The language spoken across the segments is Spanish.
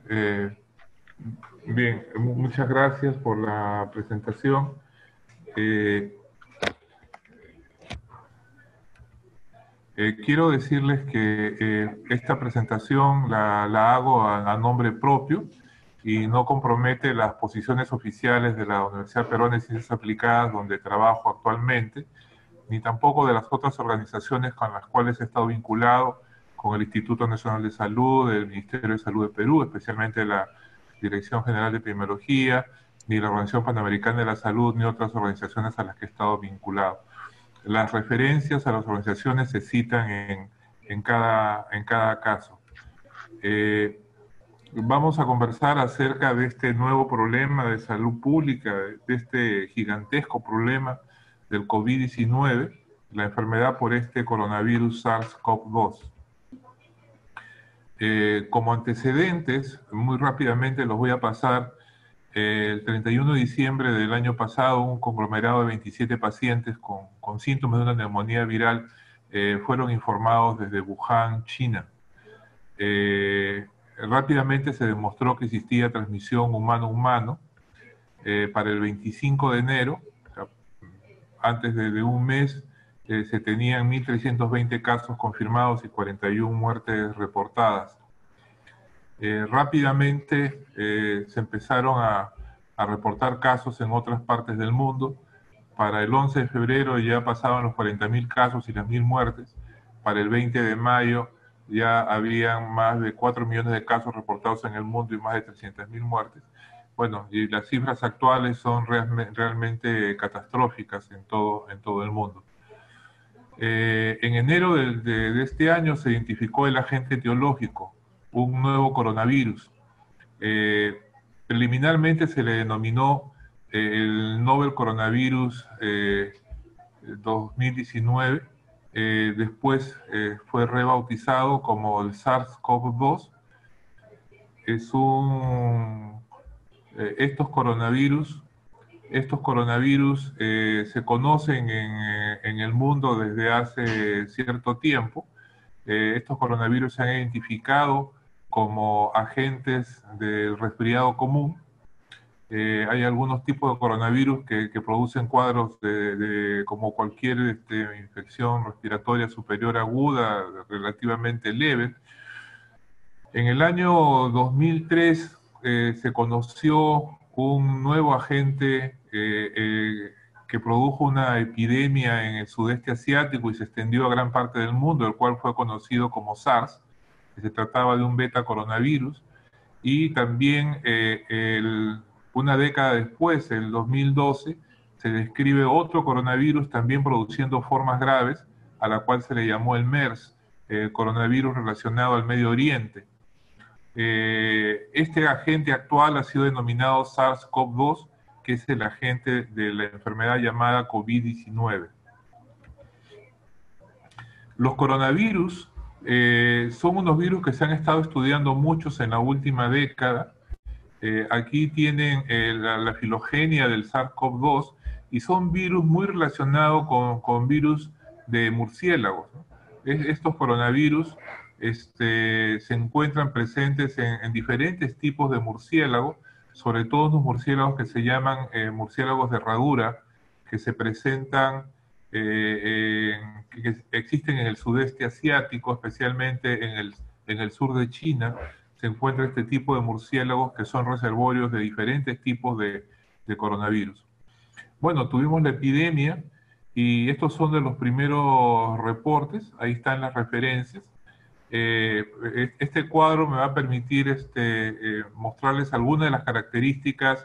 Eh, Bien, muchas gracias por la presentación. Eh, Quiero decirles que esta presentación la hago a nombre propio y no compromete las posiciones oficiales de la Universidad Peruana de Ciencias Aplicadas, donde trabajo actualmente, ni tampoco de las otras organizaciones con las cuales he estado vinculado, con el Instituto Nacional de Salud, el Ministerio de Salud de Perú, especialmente la Dirección General de Epidemiología, ni la Organización Panamericana de la Salud, ni otras organizaciones a las que he estado vinculado. Las referencias a las organizaciones se citan en cada caso. Eh, Vamos a conversar acerca de este nuevo problema de salud pública, de este gigantesco problema del COVID-19, la enfermedad por este coronavirus SARS-CoV-2. Como antecedentes, muy rápidamente los voy a pasar. El 31 de diciembre del año pasado, un conglomerado de 27 pacientes con síntomas de una neumonía viral fueron informados desde Wuhan, China. Rápidamente se demostró que existía transmisión humano-humano. Para el 25 de enero, o sea, antes de un mes, se tenían 1.320 casos confirmados y 41 muertes reportadas. Rápidamente se empezaron a reportar casos en otras partes del mundo. Para el 11 de febrero ya pasaban los 40.000 casos y las 1.000 muertes. Para el 20 de mayo ya habían más de 4 millones de casos reportados en el mundo y más de 300.000 muertes. Bueno, y las cifras actuales son realmente catastróficas en todo el mundo. En enero de este año se identificó el agente etiológico, un nuevo coronavirus. Eh, Preliminarmente se le denominó el Novel Coronavirus 2019. Después fue rebautizado como el SARS-CoV-2. Es estos coronavirus se conocen en el mundo desde hace cierto tiempo. Estos coronavirus se han identificado como agentes del resfriado común. Hay algunos tipos de coronavirus que producen cuadros como cualquier infección respiratoria superior aguda, relativamente leve. En el año 2003 se conoció un nuevo agente que produjo una epidemia en el sudeste asiático y se extendió a gran parte del mundo, el cual fue conocido como SARS, que se trataba de un beta coronavirus. Y también una década después, el 2012, se describe otro coronavirus también produciendo formas graves, a la cual se le llamó el MERS, coronavirus relacionado al Medio Oriente. Este agente actual ha sido denominado SARS-CoV-2, que es el agente de la enfermedad llamada COVID-19. Los coronavirus son unos virus que se han estado estudiando muchos en la última década. Aquí tienen la filogenia del SARS-CoV-2 y son virus muy relacionados con virus de murciélagos, ¿no? Estos coronavirus se encuentran presentes en diferentes tipos de murciélagos, sobre todo los murciélagos que se llaman murciélagos de herradura, que se presentan, que existen en el sudeste asiático, especialmente en el sur de China. Se encuentra este tipo de murciélagos que son reservorios de diferentes tipos de coronavirus. Bueno, tuvimos la epidemia y estos son de los primeros reportes, ahí están las referencias. Este cuadro me va a permitir mostrarles algunas de las características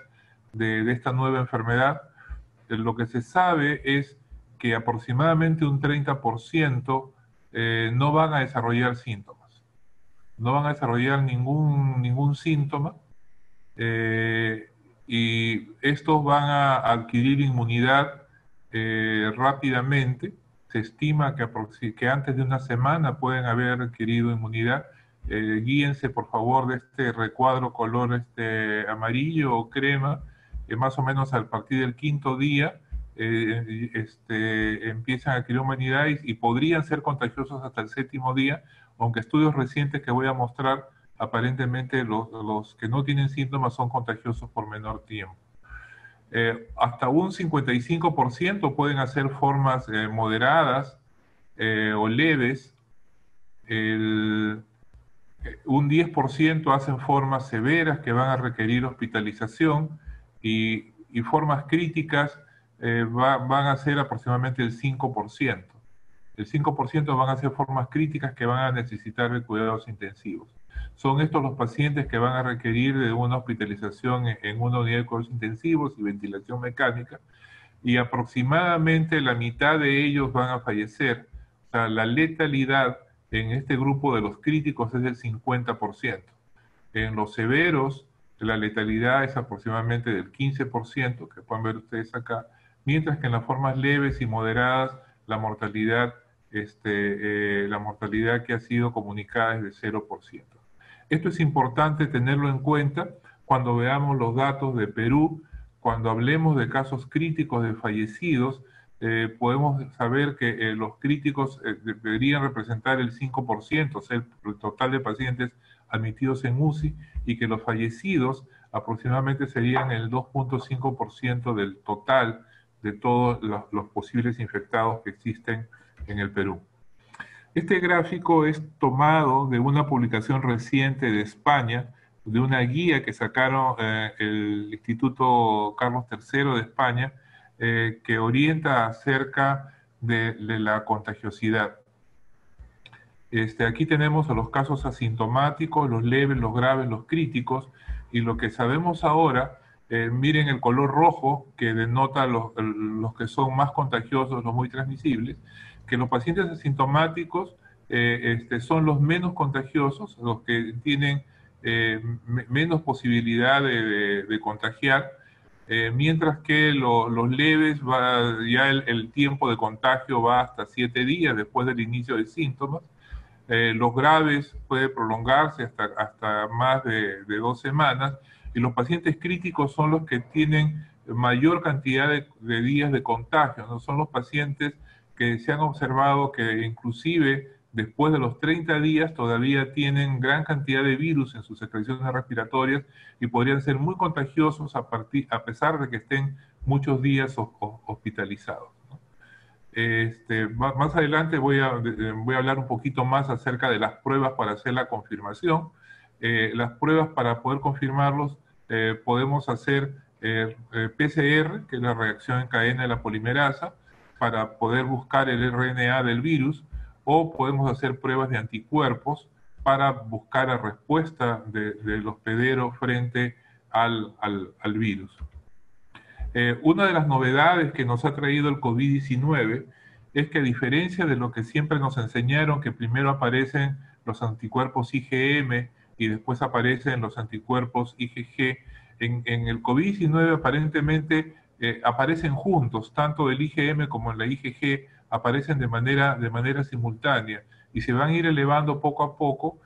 de esta nueva enfermedad. Lo que se sabe es que aproximadamente un 30% no van a desarrollar síntomas, no van a desarrollar ningún síntoma, eh, y estos van a adquirir inmunidad rápidamente. Se estima que antes de una semana pueden haber adquirido inmunidad. Guíense por favor de este recuadro color amarillo o crema, más o menos a partir del quinto día empiezan a adquirir inmunidad y podrían ser contagiosos hasta el séptimo día, aunque estudios recientes que voy a mostrar aparentemente los que no tienen síntomas son contagiosos por menor tiempo. Hasta un 55% pueden hacer formas moderadas o leves. Un 10% hacen formas severas que van a requerir hospitalización y formas críticas van a ser aproximadamente el 5%. El 5% van a ser formas críticas que van a necesitar de cuidados intensivos. Son estos los pacientes que van a requerir de una hospitalización en una unidad de cuidados intensivos y ventilación mecánica, y aproximadamente la mitad de ellos van a fallecer. O sea, la letalidad en este grupo de los críticos es del 50%. En los severos, la letalidad es aproximadamente del 15%, que pueden ver ustedes acá, mientras que en las formas leves y moderadas, la mortalidad que ha sido comunicada es de 0%. Esto es importante tenerlo en cuenta cuando veamos los datos de Perú. Cuando hablemos de casos críticos de fallecidos, podemos saber que los críticos deberían representar el 5%, o sea, el total de pacientes admitidos en UCI, y que los fallecidos aproximadamente serían el 2.5% del total de todos los posibles infectados que existen en el Perú. Este gráfico es tomado de una publicación reciente de España, de una guía que sacaron el Instituto Carlos III de España, que orienta acerca de la contagiosidad. Aquí tenemos a los casos asintomáticos, los leves, los graves, los críticos, y lo que sabemos ahora, miren el color rojo que denota los que son más contagiosos, los muy transmisibles, que los pacientes asintomáticos son los menos contagiosos, los que tienen menos posibilidad de contagiar, mientras que los leves, ya el tiempo de contagio va hasta 7 días después del inicio de síntomas. Los graves puede prolongarse hasta más de 2 semanas, y los pacientes críticos son los que tienen mayor cantidad de días de contagio, ¿no? Son los pacientes que se han observado que inclusive después de los 30 días todavía tienen gran cantidad de virus en sus secreciones respiratorias y podrían ser muy contagiosos a pesar de que estén muchos días hospitalizados. Más adelante voy a hablar un poquito más acerca de las pruebas para hacer la confirmación. Las pruebas para poder confirmarlos, podemos hacer PCR, que es la reacción en cadena de la polimerasa, para poder buscar el RNA del virus, o podemos hacer pruebas de anticuerpos para buscar la respuesta del hospedero frente al virus. Una de las novedades que nos ha traído el COVID-19 es que, a diferencia de lo que siempre nos enseñaron, que primero aparecen los anticuerpos IgM y después aparecen los anticuerpos IgG, en el COVID-19 aparentemente aparecen juntos, tanto el IgM como la IgG aparecen de manera simultánea y se van a ir elevando poco a poco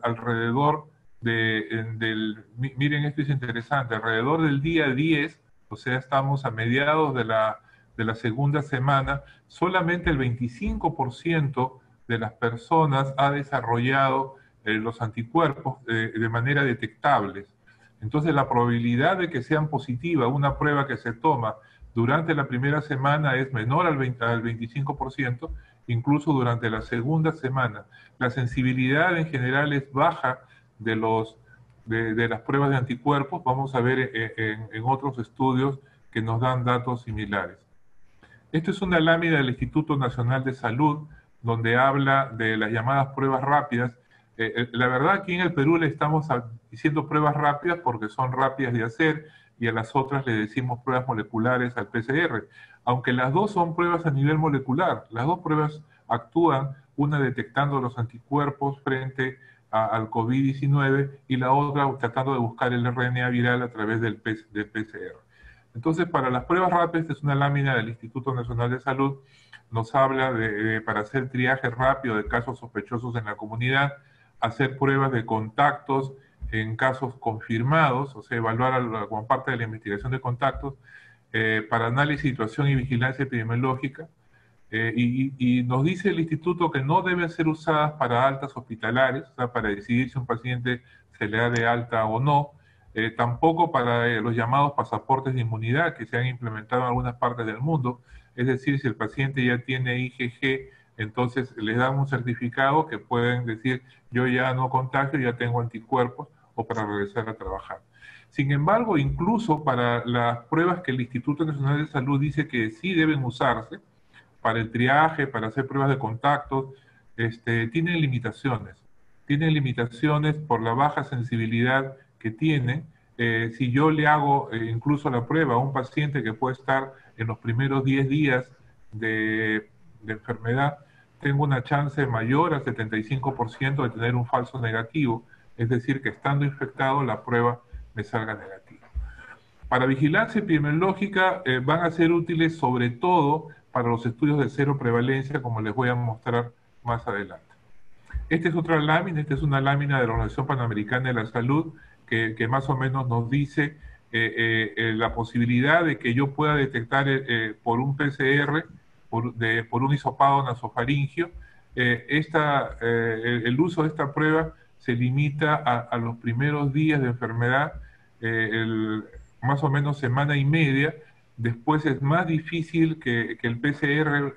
alrededor miren, esto es interesante, alrededor del día 10, o sea, estamos a mediados de la segunda semana, solamente el 25% de las personas ha desarrollado los anticuerpos de manera detectables. Entonces, la probabilidad de que sean positiva una prueba que se toma durante la primera semana es menor al 25%, incluso durante la segunda semana. La sensibilidad en general es baja de las pruebas de anticuerpos. Vamos a ver en otros estudios que nos dan datos similares. Esto es una lámina del Instituto Nacional de Salud, donde habla de las llamadas pruebas rápidas. La verdad, aquí en el Perú le estamos diciendo pruebas rápidas porque son rápidas de hacer, y a las otras le decimos pruebas moleculares al PCR, aunque las dos son pruebas a nivel molecular. Las dos pruebas actúan, una detectando los anticuerpos frente al COVID-19 y la otra tratando de buscar el RNA viral a través del PCR. Entonces, para las pruebas rápidas, esta es una lámina del Instituto Nacional de Salud, nos habla para hacer triaje rápido de casos sospechosos en la comunidad, hacer pruebas de contactos en casos confirmados, o sea, evaluar como parte de la investigación de contactos, para análisis, situación y vigilancia epidemiológica, Y nos dice el instituto que no deben ser usadas para altas hospitalarias, o sea, para decidir si un paciente se le da de alta o no, tampoco para los llamados pasaportes de inmunidad que se han implementado en algunas partes del mundo, es decir, si el paciente ya tiene IgG, entonces les dan un certificado que pueden decir, yo ya no contagio, ya tengo anticuerpos, o para regresar a trabajar. Sin embargo, incluso para las pruebas que el Instituto Nacional de Salud dice que sí deben usarse, para el triaje, para hacer pruebas de contactos, tienen limitaciones. Tienen limitaciones por la baja sensibilidad que tiene. Si yo le hago incluso la prueba a un paciente que puede estar en los primeros 10 días de enfermedad, tengo una chance mayor al 75% de tener un falso negativo, es decir, que estando infectado la prueba me salga negativa. Para vigilancia epidemiológica van a ser útiles sobre todo para los estudios de cero prevalencia, como les voy a mostrar más adelante. Esta es otra lámina, esta es una lámina de la Organización Panamericana de la Salud que más o menos nos dice la posibilidad de que yo pueda detectar por un PCR, por un hisopado nasofaringio. El uso de esta prueba se limita a los primeros días de enfermedad, más o menos semana y media. Después es más difícil que el PCR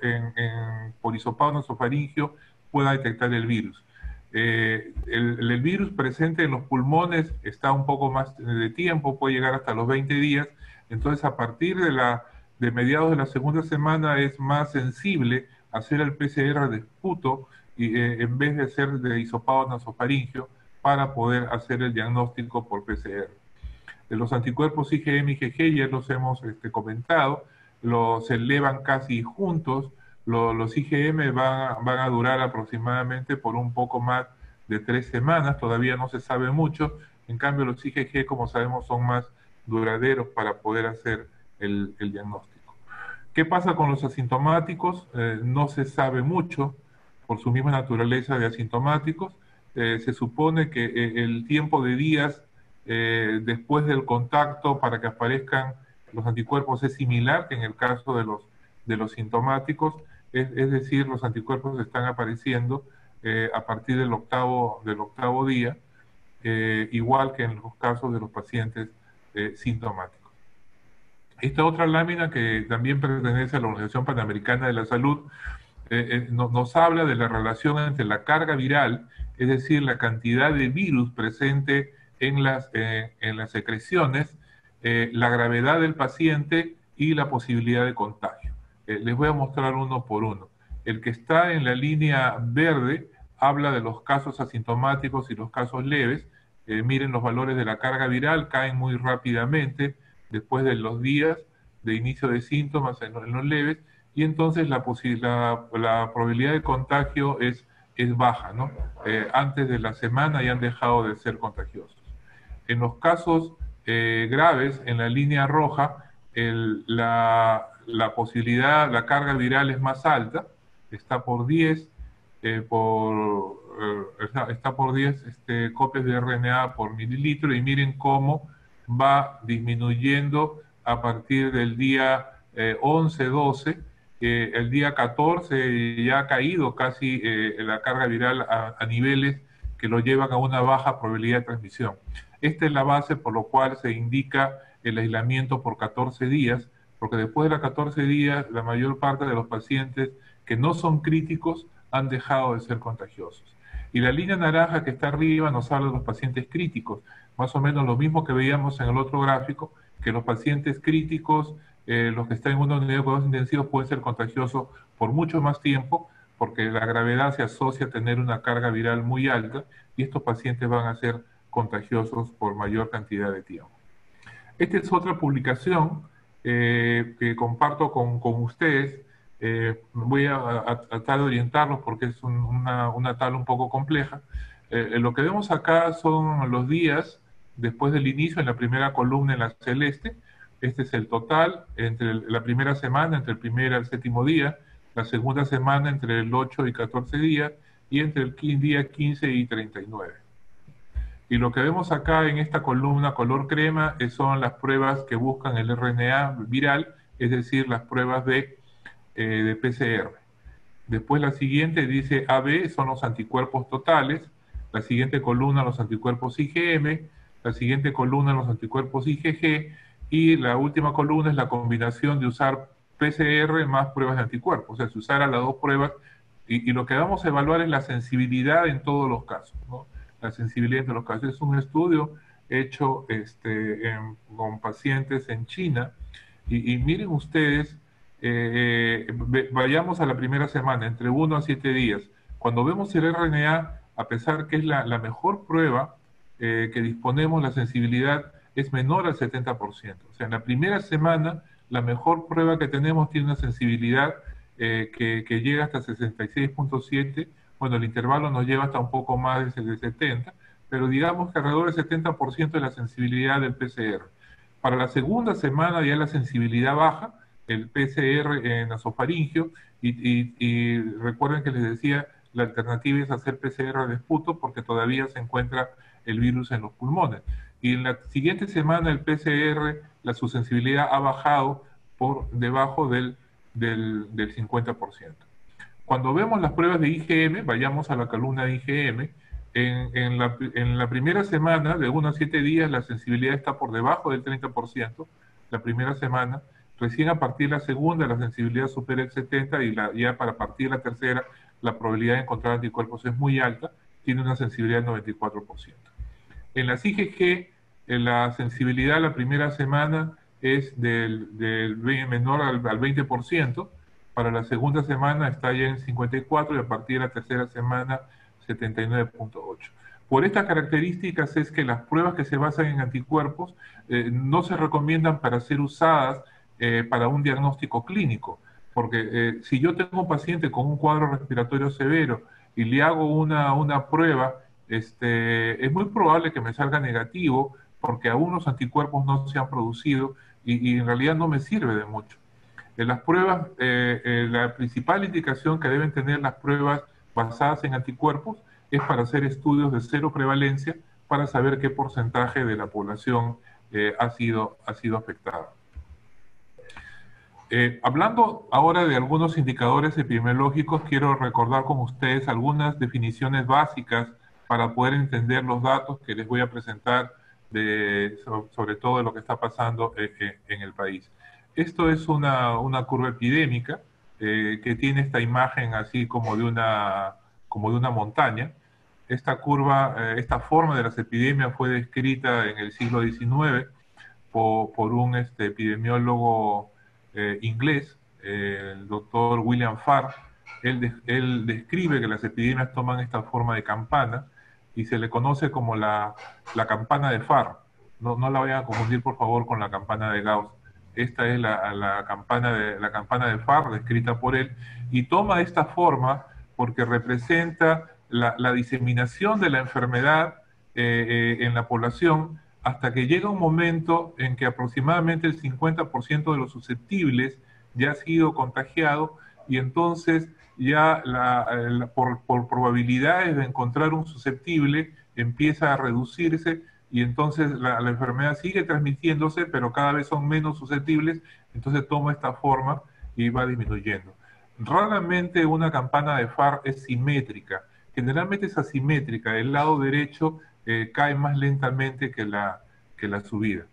por hisopado nasofaringio pueda detectar el virus. El virus presente en los pulmones está un poco más de tiempo, puede llegar hasta los 20 días, entonces a partir de mediados de la segunda semana es más sensible hacer el PCR de esputo en vez de ser de hisopado nasofaringio para poder hacer el diagnóstico por PCR. De los anticuerpos IgM y IgG ya los hemos comentado, se elevan casi juntos. Los IgM van a durar aproximadamente por un poco más de 3 semanas, todavía no se sabe mucho. En cambio, los IgG, como sabemos, son más duraderos para poder hacer el diagnóstico. ¿Qué pasa con los asintomáticos? No se sabe mucho por su misma naturaleza de asintomáticos. Se supone que el tiempo de días después del contacto para que aparezcan los anticuerpos es similar que en el caso de los sintomáticos, es decir, los anticuerpos están apareciendo a partir del octavo día, igual que en los casos de los pacientes sintomáticos. Esta otra lámina, que también pertenece a la Organización Panamericana de la Salud, nos habla de la relación entre la carga viral, es decir, la cantidad de virus presente en las secreciones, la gravedad del paciente y la posibilidad de contagio. Les voy a mostrar uno por uno. El que está en la línea verde habla de los casos asintomáticos y los casos leves. Miren, los valores de la carga viral caen muy rápidamente después de los días de inicio de síntomas en los leves, y entonces la probabilidad de contagio es baja, ¿no? Antes de la semana ya han dejado de ser contagiosos. En los casos graves, en la línea roja, la posibilidad, la carga viral es más alta, está por 10, está por 10 copias de RNA por mililitro, y miren cómo va disminuyendo a partir del día 11, 12, el día 14 ya ha caído casi la carga viral a niveles que lo llevan a una baja probabilidad de transmisión. Esta es la base por lo cual se indica el aislamiento por 14 días, porque después de los 14 días la mayor parte de los pacientes que no son críticos han dejado de ser contagiosos. Y la línea naranja que está arriba nos habla de los pacientes críticos, más o menos lo mismo que veíamos en el otro gráfico, que los pacientes críticos, los que están en una unidad de cuidados intensivos, pueden ser contagiosos por mucho más tiempo, porque la gravedad se asocia a tener una carga viral muy alta, y estos pacientes van a ser contagiosos por mayor cantidad de tiempo. Esta es otra publicación que comparto con ustedes. Voy a tratar de orientarlos porque es una tabla un poco compleja. Lo que vemos acá son los días después del inicio, en la primera columna en la celeste. Este es el total entre la primera semana, entre el primer y el séptimo día, la segunda semana entre el 8 y 14 días, y entre el día 15 y 39. Y lo que vemos acá en esta columna color crema son las pruebas que buscan el RNA viral, es decir, las pruebas de PCR. Después la siguiente dice AB, son los anticuerpos totales. La siguiente columna, los anticuerpos IgM. La siguiente columna, los anticuerpos IgG. Y la última columna es la combinación de usar PCR más pruebas de anticuerpos. O sea, si usara las dos pruebas, y lo que vamos a evaluar es la sensibilidad en todos los casos, ¿no? La sensibilidad en todos los casos. Es un estudio hecho con pacientes en China. Y miren ustedes, vayamos a la primera semana, entre 1 a 7 días. Cuando vemos el RNA, a pesar que es la mejor prueba que disponemos, la sensibilidad es menor al 70%. O sea, en la primera semana, la mejor prueba que tenemos tiene una sensibilidad que llega hasta 66.7. Bueno, el intervalo nos lleva hasta un poco más de 70, pero digamos que alrededor del 70% de la sensibilidad del PCR. Para la segunda semana ya la sensibilidad baja, el PCR en nasofaringio, y recuerden que les decía, la alternativa es hacer PCR de esputo porque todavía se encuentra el virus en los pulmones. Y en la siguiente semana el PCR, su sensibilidad ha bajado por debajo del 50%. Cuando vemos las pruebas de IgM, vayamos a la columna de IgM, en la primera semana, de 1 a 7 días, la sensibilidad está por debajo del 30%, la primera semana. Recién a partir de la segunda, la sensibilidad supera el 70% y ya para partir de la tercera, la probabilidad de encontrar anticuerpos es muy alta, tiene una sensibilidad del 94%. En las IgG, la sensibilidad la primera semana es del menor al 20%, para la segunda semana está ya en 54% y a partir de la tercera semana 79.8%. Por estas características es que las pruebas que se basan en anticuerpos no se recomiendan para ser usadas para un diagnóstico clínico, porque si yo tengo un paciente con un cuadro respiratorio severo y le hago una prueba, es muy probable que me salga negativo porque aún los anticuerpos no se han producido y en realidad no me sirve de mucho. Las pruebas, la principal indicación que deben tener las pruebas basadas en anticuerpos es para hacer estudios de cero prevalencia para saber qué porcentaje de la población ha sido afectada. Hablando ahora de algunos indicadores epidemiológicos, quiero recordar con ustedes algunas definiciones básicas para poder entender los datos que les voy a presentar sobre todo de lo que está pasando en el país. Esto es una curva epidémica que tiene esta imagen así como de una montaña. Esta curva, esta forma de las epidemias fue descrita en el siglo XIX por un epidemiólogo inglés, el doctor William Farr. Él describe que las epidemias toman esta forma de campana y se le conoce como la campana de Farr. No la vayan a confundir, por favor, con la campana de Gauss. Esta es la campana de Farr, descrita por él, y toma esta forma porque representa la diseminación de la enfermedad en la población hasta que llega un momento en que aproximadamente el 50% de los susceptibles ya ha sido contagiado y entonces ya por probabilidades de encontrar un susceptible empieza a reducirse y entonces la enfermedad sigue transmitiéndose, pero cada vez son menos susceptibles, entonces toma esta forma y va disminuyendo. Raramente una campana de Farr es simétrica, generalmente es asimétrica, el lado derecho cae más lentamente que la subida.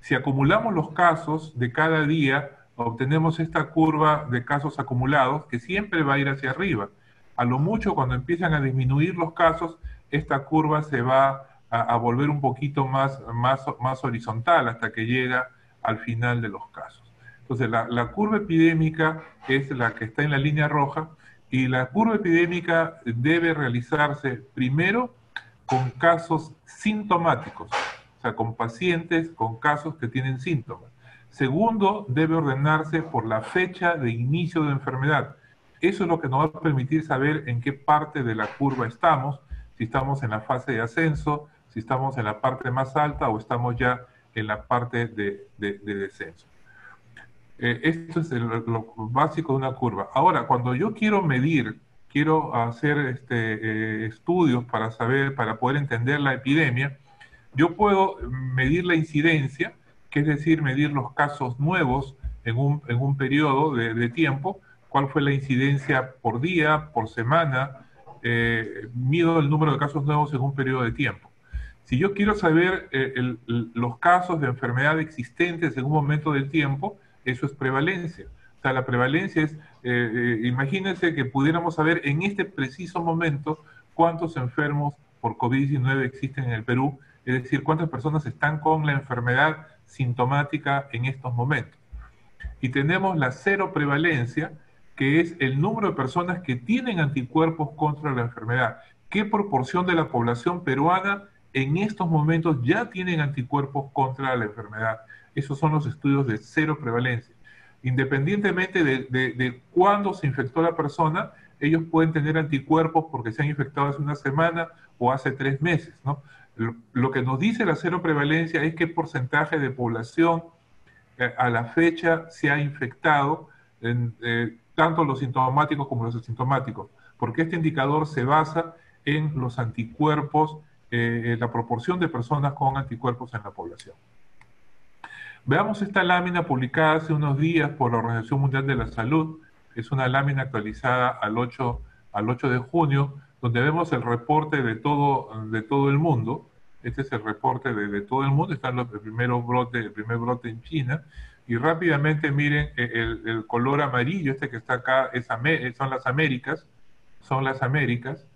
Si acumulamos los casos de cada día, obtenemos esta curva de casos acumulados que siempre va a ir hacia arriba. A lo mucho, cuando empiezan a disminuir los casos, esta curva se va a volver un poquito más horizontal hasta que llega al final de los casos. Entonces, la curva epidémica es la que está en la línea roja y la curva epidémica debe realizarse primero con casos sintomáticos, o sea, con pacientes con casos que tienen síntomas. Segundo, debe ordenarse por la fecha de inicio de enfermedad. Eso es lo que nos va a permitir saber en qué parte de la curva estamos, si estamos en la fase de ascenso, si estamos en la parte más alta o estamos ya en la parte de descenso. Esto es lo básico de una curva. Ahora, cuando yo quiero medir, quiero hacer estudios para poder entender la epidemia, yo puedo medir la incidencia, que es decir, medir los casos nuevos en un periodo de tiempo, cuál fue la incidencia por día, por semana, mido el número de casos nuevos en un periodo de tiempo. Si yo quiero saber los casos de enfermedad existentes en un momento del tiempo, eso es prevalencia. O sea, la prevalencia es, imagínense que pudiéramos saber en este preciso momento cuántos enfermos por COVID-19 existen en el Perú, es decir, cuántas personas están con la enfermedad sintomática en estos momentos. Y tenemos la cero prevalencia, que es el número de personas que tienen anticuerpos contra la enfermedad. ¿Qué proporción de la población peruana en estos momentos ya tienen anticuerpos contra la enfermedad? Esos son los estudios de cero prevalencia. Independientemente de cuándo se infectó la persona, ellos pueden tener anticuerpos porque se han infectado hace una semana o hace 3 meses, ¿no? Lo que nos dice la cero prevalencia es qué porcentaje de población a la fecha se ha infectado, tanto los sintomáticos como los asintomáticos, porque este indicador se basa en los anticuerpos, la proporción de personas con anticuerpos en la población. Veamos esta lámina publicada hace unos días por la Organización Mundial de la Salud. Es una lámina actualizada al 8 de junio, donde vemos el reporte de todo el mundo. Este es el reporte de todo el mundo. Están el primer brote en China. Y rápidamente miren el color amarillo, este que está acá, son las Américas. Son las Américas.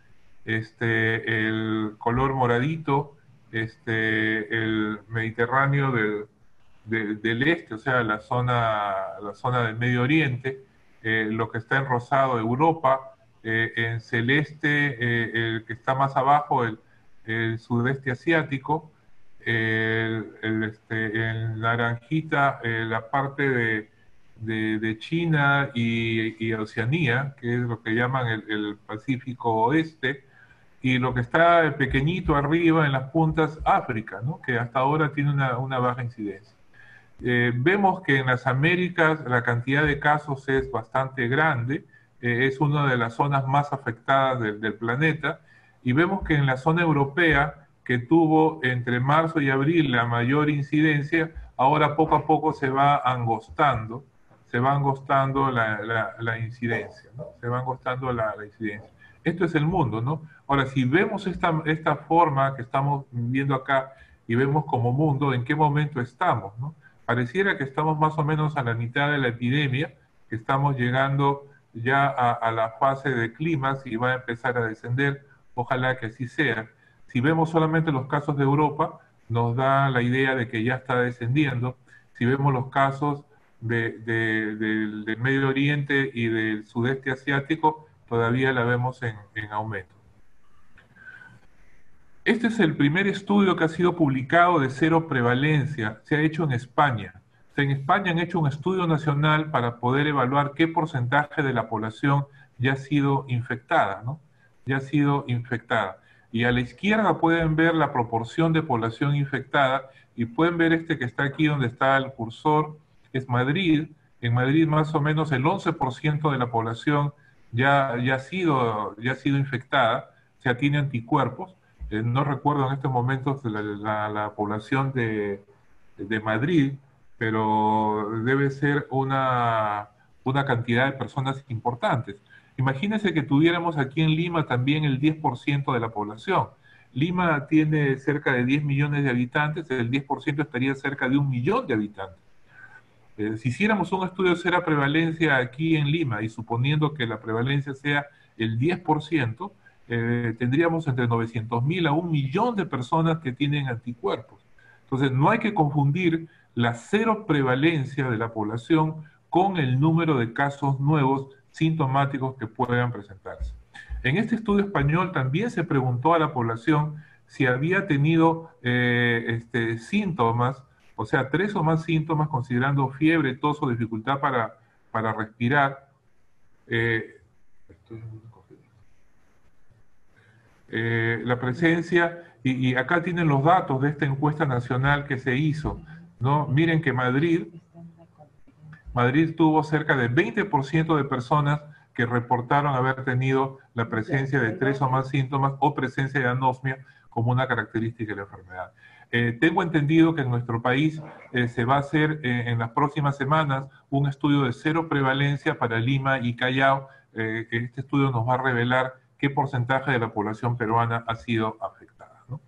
El color moradito, el Mediterráneo del este, o sea, la zona del Medio Oriente, lo que está en rosado, Europa, en celeste, el que está más abajo, el sudeste asiático, en naranjita, la parte de China y Oceanía, que es lo que llaman el Pacífico Oeste, y lo que está pequeñito arriba en las puntas, África, ¿no? Que hasta ahora tiene una baja incidencia. Vemos que en las Américas la cantidad de casos es bastante grande, es una de las zonas más afectadas del planeta, y vemos que en la zona europea, que tuvo entre marzo y abril la mayor incidencia, ahora poco a poco se va angostando la incidencia, ¿no? Se va angostando la incidencia. Esto es el mundo, ¿no? Ahora, si vemos esta forma que estamos viendo acá y vemos como mundo, ¿en qué momento estamos, no? Pareciera que estamos más o menos a la mitad de la epidemia, que estamos llegando ya a la fase de climas y va a empezar a descender. Ojalá que así sea. Si vemos solamente los casos de Europa, nos da la idea de que ya está descendiendo. Si vemos los casos del Medio Oriente y del sudeste asiático, todavía la vemos en aumento. Este es el primer estudio que ha sido publicado de cero prevalencia. Se ha hecho en España. O sea, en España han hecho un estudio nacional para poder evaluar qué porcentaje de la población ya ha sido infectada, ¿no? Ya ha sido infectada. Y a la izquierda pueden ver la proporción de población infectada y pueden ver este que está aquí donde está el cursor, es Madrid. En Madrid más o menos el 11% de la población ya ha sido infectada, o sea, tiene anticuerpos. No recuerdo en estos momentos la población de Madrid, pero debe ser una cantidad de personas importantes. Imagínense que tuviéramos aquí en Lima también el 10% de la población. Lima tiene cerca de 10 millones de habitantes, el 10% estaría cerca de 1 millón de habitantes. Si hiciéramos un estudio de cero prevalencia aquí en Lima y suponiendo que la prevalencia sea el 10%, tendríamos entre 900.000 a 1 millón de personas que tienen anticuerpos. Entonces, no hay que confundir la cero prevalencia de la población con el número de casos nuevos sintomáticos que puedan presentarse. En este estudio español también se preguntó a la población si había tenido síntomas, o sea, 3 o más síntomas, considerando fiebre, tos o dificultad para respirar. La presencia, y acá tienen los datos de esta encuesta nacional que se hizo, ¿no? Miren que Madrid tuvo cerca de 20% de personas que reportaron haber tenido la presencia de 3 o más síntomas o presencia de anosmia, como una característica de la enfermedad. Tengo entendido que en nuestro país se va a hacer en las próximas semanas un estudio de cero prevalencia para Lima y Callao. Este estudio nos va a revelar qué porcentaje de la población peruana ha sido afectada, ¿no?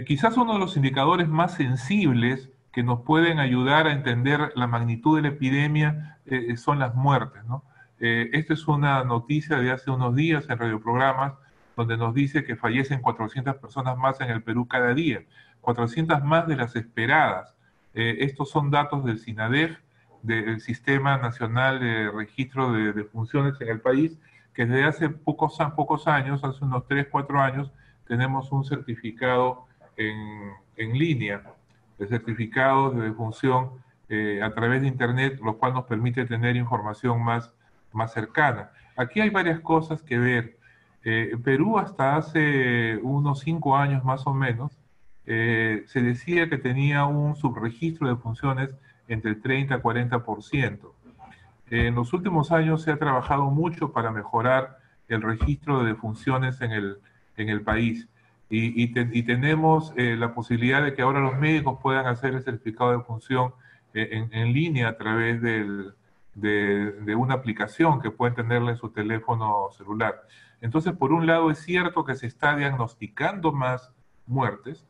Quizás uno de los indicadores más sensibles que nos pueden ayudar a entender la magnitud de la epidemia son las muertes, ¿no? Esta es una noticia de hace unos días en radioprogramas donde nos dice que fallecen 400 personas más en el Perú cada día, 400 más de las esperadas. Estos son datos del SINADEF, del Sistema Nacional de Registro de Funciones en el país, que desde hace pocos años, hace unos 3, 4 años, tenemos un certificado en línea, de certificados de defunción a través de Internet, lo cual nos permite tener información más cercana. Aquí hay varias cosas que ver. Perú hasta hace unos 5 años más o menos, se decía que tenía un subregistro de defunciones entre el 30 y 40%. En los últimos años se ha trabajado mucho para mejorar el registro de defunciones en el país. Y tenemos la posibilidad de que ahora los médicos puedan hacer el certificado de defunción en línea a través de una aplicación que pueden tenerla en su teléfono celular. Entonces, por un lado, es cierto que se está diagnosticando más muertes,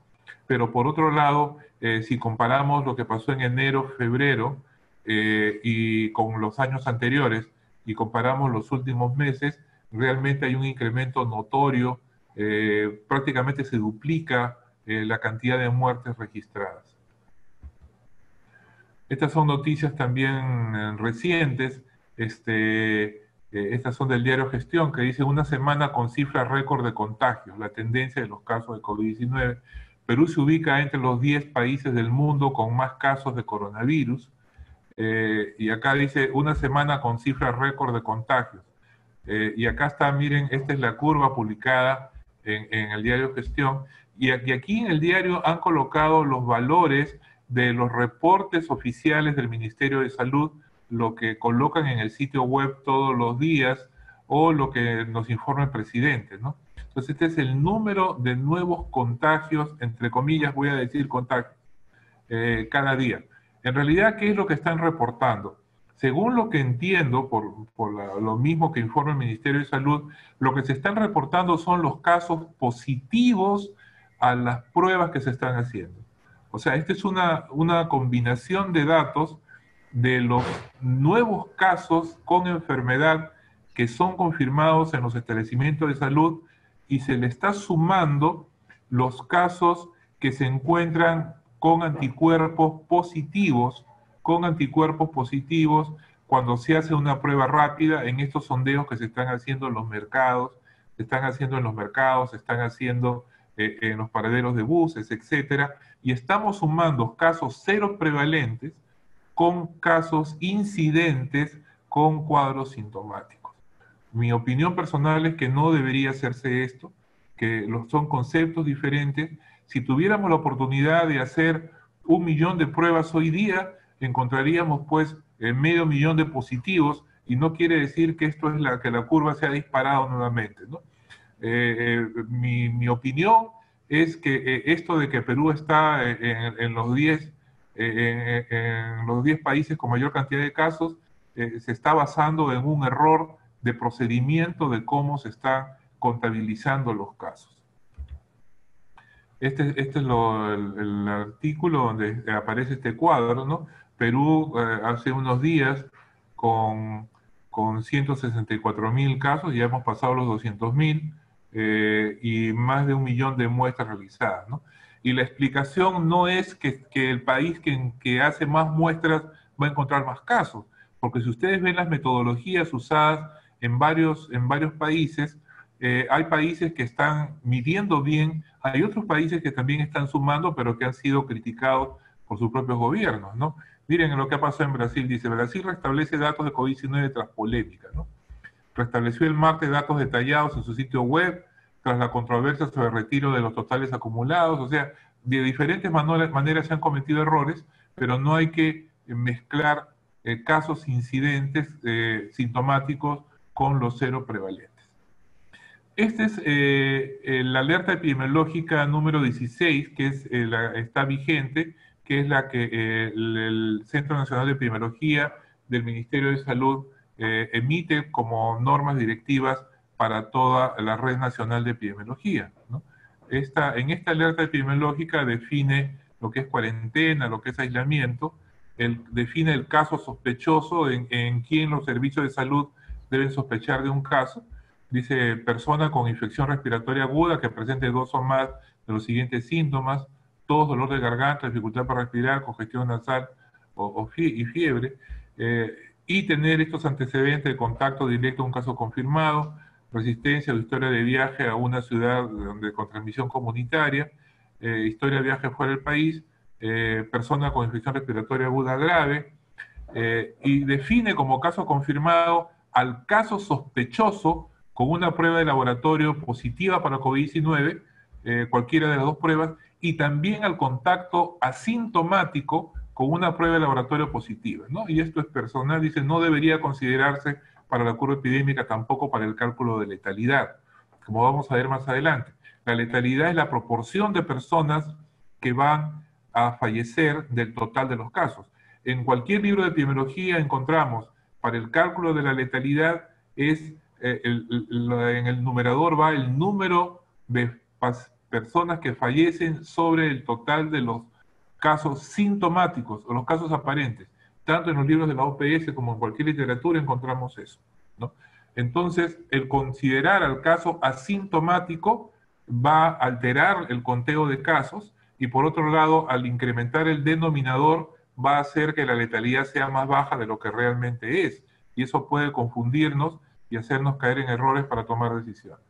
pero por otro lado, si comparamos lo que pasó en enero, febrero, y con los años anteriores, y comparamos los últimos meses, realmente hay un incremento notorio, prácticamente se duplica la cantidad de muertes registradas. Estas son noticias también recientes, estas son del diario Gestión, que dice: una semana con cifra récord de contagios, la tendencia de los casos de COVID-19. Perú se ubica entre los 10 países del mundo con más casos de coronavirus. Y acá dice una semana con cifra récord de contagios. Y acá está, miren, esta es la curva publicada en el diario Gestión. Y aquí en el diario han colocado los valores de los reportes oficiales del Ministerio de Salud, lo que colocan en el sitio web todos los días o lo que nos informa el presidente, ¿no? Entonces este es el número de nuevos contagios, entre comillas voy a decir contagios, cada día. En realidad, ¿qué es lo que están reportando? Según lo que entiendo, lo mismo que informa el Ministerio de Salud, lo que se están reportando son los casos positivos a las pruebas que se están haciendo. O sea, esta es una combinación de datos de los nuevos casos con enfermedad que son confirmados en los establecimientos de salud y se le está sumando los casos que se encuentran con anticuerpos positivos cuando se hace una prueba rápida en estos sondeos que se están haciendo en los mercados, se están haciendo en los paraderos de buses, etcétera, y estamos sumando casos cero prevalentes con casos incidentes con cuadros sintomáticos. Mi opinión personal es que no debería hacerse esto, que son conceptos diferentes. Si tuviéramos la oportunidad de hacer 1 millón de pruebas hoy día, encontraríamos pues 500.000 de positivos, y no quiere decir que esto es que la curva se ha disparado nuevamente, ¿no? Mi opinión es que esto de que Perú está en los 10 países con mayor cantidad de casos se está basando en un error de procedimiento de cómo se están contabilizando los casos. Este es el artículo donde aparece este cuadro, ¿no? Perú hace unos días con 164.000 casos, ya hemos pasado los 200.000 y más de 1 millón de muestras realizadas, ¿no? Y la explicación no es que el país que hace más muestras va a encontrar más casos, porque si ustedes ven las metodologías usadas en varios países, hay países que están midiendo bien, hay otros países que también están sumando, pero que han sido criticados por sus propios gobiernos, ¿no? Miren lo que ha pasado en Brasil. Dice: Brasil restablece datos de COVID-19 tras polémica, ¿no? Restableció el martes datos detallados en su sitio web tras la controversia sobre el retiro de los totales acumulados. O sea, de diferentes maneras se han cometido errores, pero no hay que mezclar casos incidentes sintomáticos con los cero prevalentes. Esta es la alerta epidemiológica número 16, que está vigente, que es la que el Centro Nacional de Epidemiología del Ministerio de Salud emite como normas directivas para toda la red nacional de epidemiología, ¿no? En esta alerta epidemiológica define lo que es cuarentena, lo que es aislamiento, define el caso sospechoso en quien los servicios de salud deben sospechar de un caso. Dice, persona con infección respiratoria aguda que presente 2 o más de los siguientes síntomas: tos, dolor de garganta, dificultad para respirar, congestión nasal y fiebre, y tener estos antecedentes de contacto directo a un caso confirmado, resistencia o historia de viaje a una ciudad con transmisión comunitaria, historia de viaje fuera del país, persona con infección respiratoria aguda grave, y define como caso confirmado al caso sospechoso con una prueba de laboratorio positiva para COVID-19, cualquiera de las dos pruebas, y también al contacto asintomático con una prueba de laboratorio positiva, ¿no? Y esto es personal, dice, no debería considerarse para la curva epidémica, tampoco para el cálculo de letalidad, como vamos a ver más adelante. La letalidad es la proporción de personas que van a fallecer del total de los casos. En cualquier libro de epidemiología encontramos, para el cálculo de la letalidad, en el numerador va el número de personas que fallecen sobre el total de los casos sintomáticos o los casos aparentes. Tanto en los libros de la OPS como en cualquier literatura encontramos eso, ¿no? Entonces, el considerar al caso asintomático va a alterar el conteo de casos, y por otro lado, al incrementar el denominador, va a hacer que la letalidad sea más baja de lo que realmente es. Y eso puede confundirnos y hacernos caer en errores para tomar decisiones.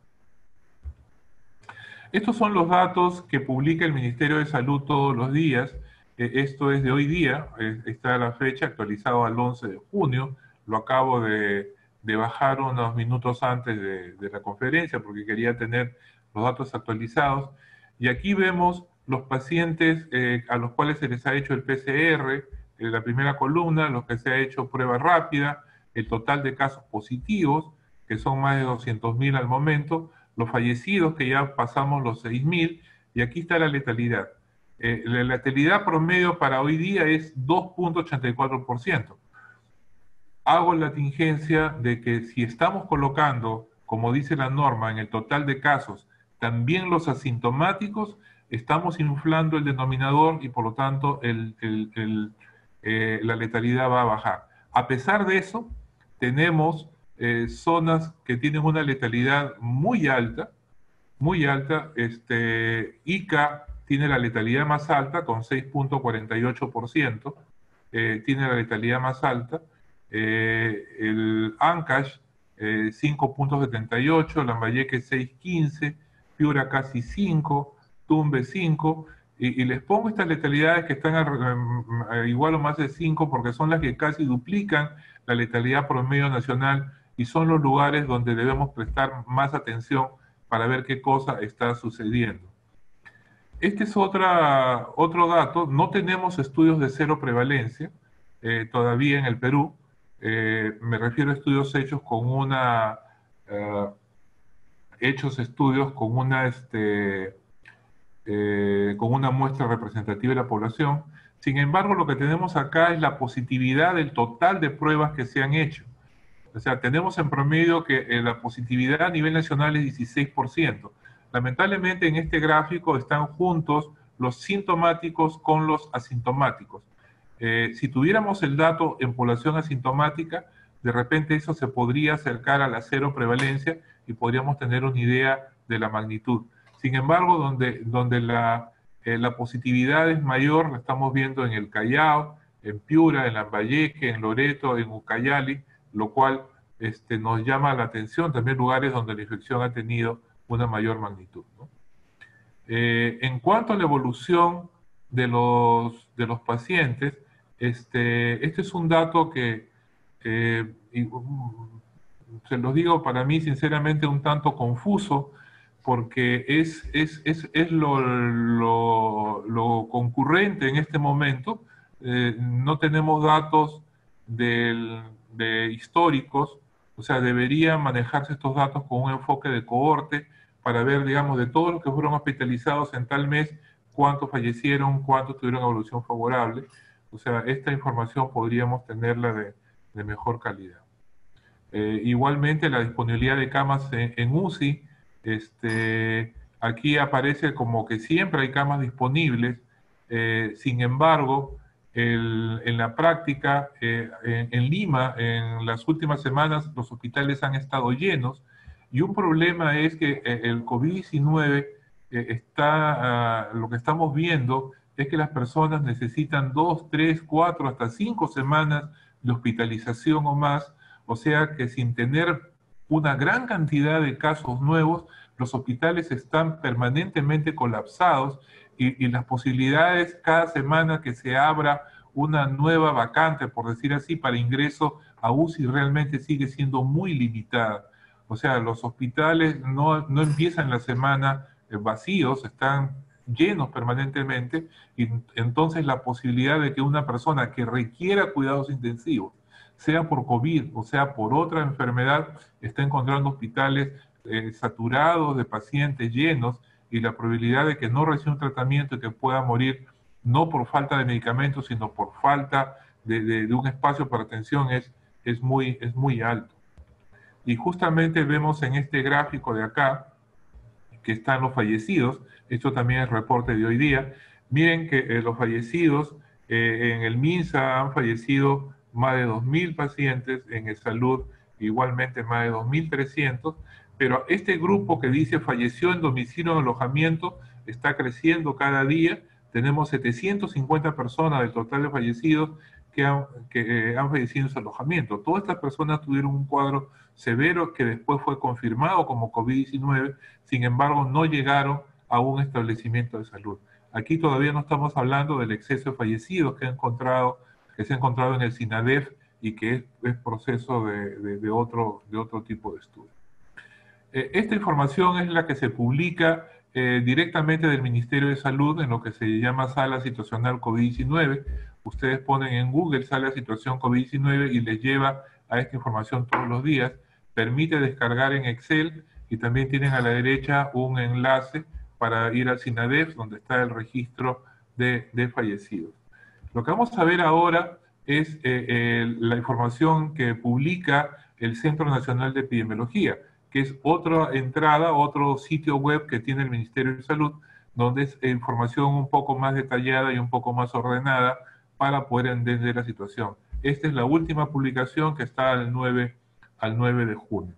Estos son los datos que publica el Ministerio de Salud todos los días. Esto es de hoy día, está la fecha actualizado al 11 de junio. Lo acabo de bajar unos minutos antes de la conferencia porque quería tener los datos actualizados. Y aquí vemos los pacientes a los cuales se les ha hecho el PCR, en la primera columna, los que se ha hecho prueba rápida, el total de casos positivos, que son más de 200.000 al momento, los fallecidos, que ya pasamos los 6.000, y aquí está la letalidad. La letalidad promedio para hoy día es 2.84%. Hago la tingencia de que si estamos colocando, como dice la norma, en el total de casos, también los asintomáticos, estamos inflando el denominador y por lo tanto la letalidad va a bajar. A pesar de eso, tenemos zonas que tienen una letalidad muy alta, muy alta. Ica tiene la letalidad más alta con 6.48%, tiene la letalidad más alta. El Ancash 5.78, Lambayeque 6.15, Piura casi 5, Tumbe 5, y les pongo estas letalidades que están igual o más de 5 porque son las que casi duplican la letalidad promedio nacional y son los lugares donde debemos prestar más atención para ver qué cosa está sucediendo. Este es otro dato. No tenemos estudios de cero prevalencia todavía en el Perú. Me refiero a estudios hechos con con una muestra representativa de la población. Sin embargo, lo que tenemos acá es la positividad del total de pruebas que se han hecho. O sea, tenemos en promedio que la positividad a nivel nacional es 16%. Lamentablemente en este gráfico están juntos los sintomáticos con los asintomáticos. Si tuviéramos el dato en población asintomática, de repente eso se podría acercar a la cero prevalencia y podríamos tener una idea de la magnitud. Sin embargo, donde la positividad es mayor, la estamos viendo en el Callao, en Piura, en Lambayeque, en Loreto, en Ucayali, lo cual nos llama la atención, también lugares donde la infección ha tenido una mayor magnitud, ¿no? En cuanto a la evolución de los pacientes, este es un dato que se los digo, para mí sinceramente un tanto confuso, porque es lo concurrente en este momento. No tenemos datos históricos O sea, deberían manejarse estos datos con un enfoque de cohorte para ver, digamos, de todos los que fueron hospitalizados en tal mes, cuántos fallecieron, cuántos tuvieron evolución favorable. O sea, esta información podríamos tenerla de mejor calidad. Igualmente, la disponibilidad de camas en UCI, aquí aparece como que siempre hay camas disponibles. Sin embargo, en la práctica, en Lima, en las últimas semanas, los hospitales han estado llenos, y un problema es que el COVID-19 lo que estamos viendo es que las personas necesitan 2, 3, 4, hasta 5 semanas de hospitalización o más. O sea que sin tener una gran cantidad de casos nuevos, los hospitales están permanentemente colapsados, y las posibilidades cada semana que se abra una nueva vacante, por decir así, para ingreso a UCI realmente sigue siendo muy limitada. O sea, los hospitales no empiezan la semana vacíos, están llenos permanentemente, y entonces la posibilidad de que una persona que requiera cuidados intensivos, sea por COVID o sea por otra enfermedad, está encontrando hospitales saturados de pacientes llenos, y la probabilidad de que no reciba un tratamiento y que pueda morir no por falta de medicamentos, sino por falta de un espacio para atención es muy alto. Y justamente vemos en este gráfico de acá que están los fallecidos. Esto también es reporte de hoy día. Miren que los fallecidos en el MINSA han fallecido más de 2.000 pacientes, en el Salud igualmente más de 2.300, pero este grupo que dice falleció en domicilio o alojamiento está creciendo cada día. Tenemos 750 personas del total de fallecidos que han fallecido en su alojamiento. Todas estas personas tuvieron un cuadro severo que después fue confirmado como COVID-19, sin embargo no llegaron a un establecimiento de salud. Aquí todavía no estamos hablando del exceso de fallecidos que se ha encontrado en el SINADEF, y que es proceso de otro tipo de estudio. Esta información es la que se publica directamente del Ministerio de Salud en lo que se llama Sala Situacional COVID-19. Ustedes ponen en Google Sala Situación COVID-19 y les lleva a esta información todos los días. Permite descargar en Excel, y también tienen a la derecha un enlace para ir al SINADEF, donde está el registro de fallecidos. Lo que vamos a ver ahora es la información que publica el Centro Nacional de Epidemiología, que es otra entrada, otro sitio web que tiene el Ministerio de Salud, donde es información un poco más detallada y un poco más ordenada para poder entender la situación. Esta es la última publicación, que está al 9 de junio.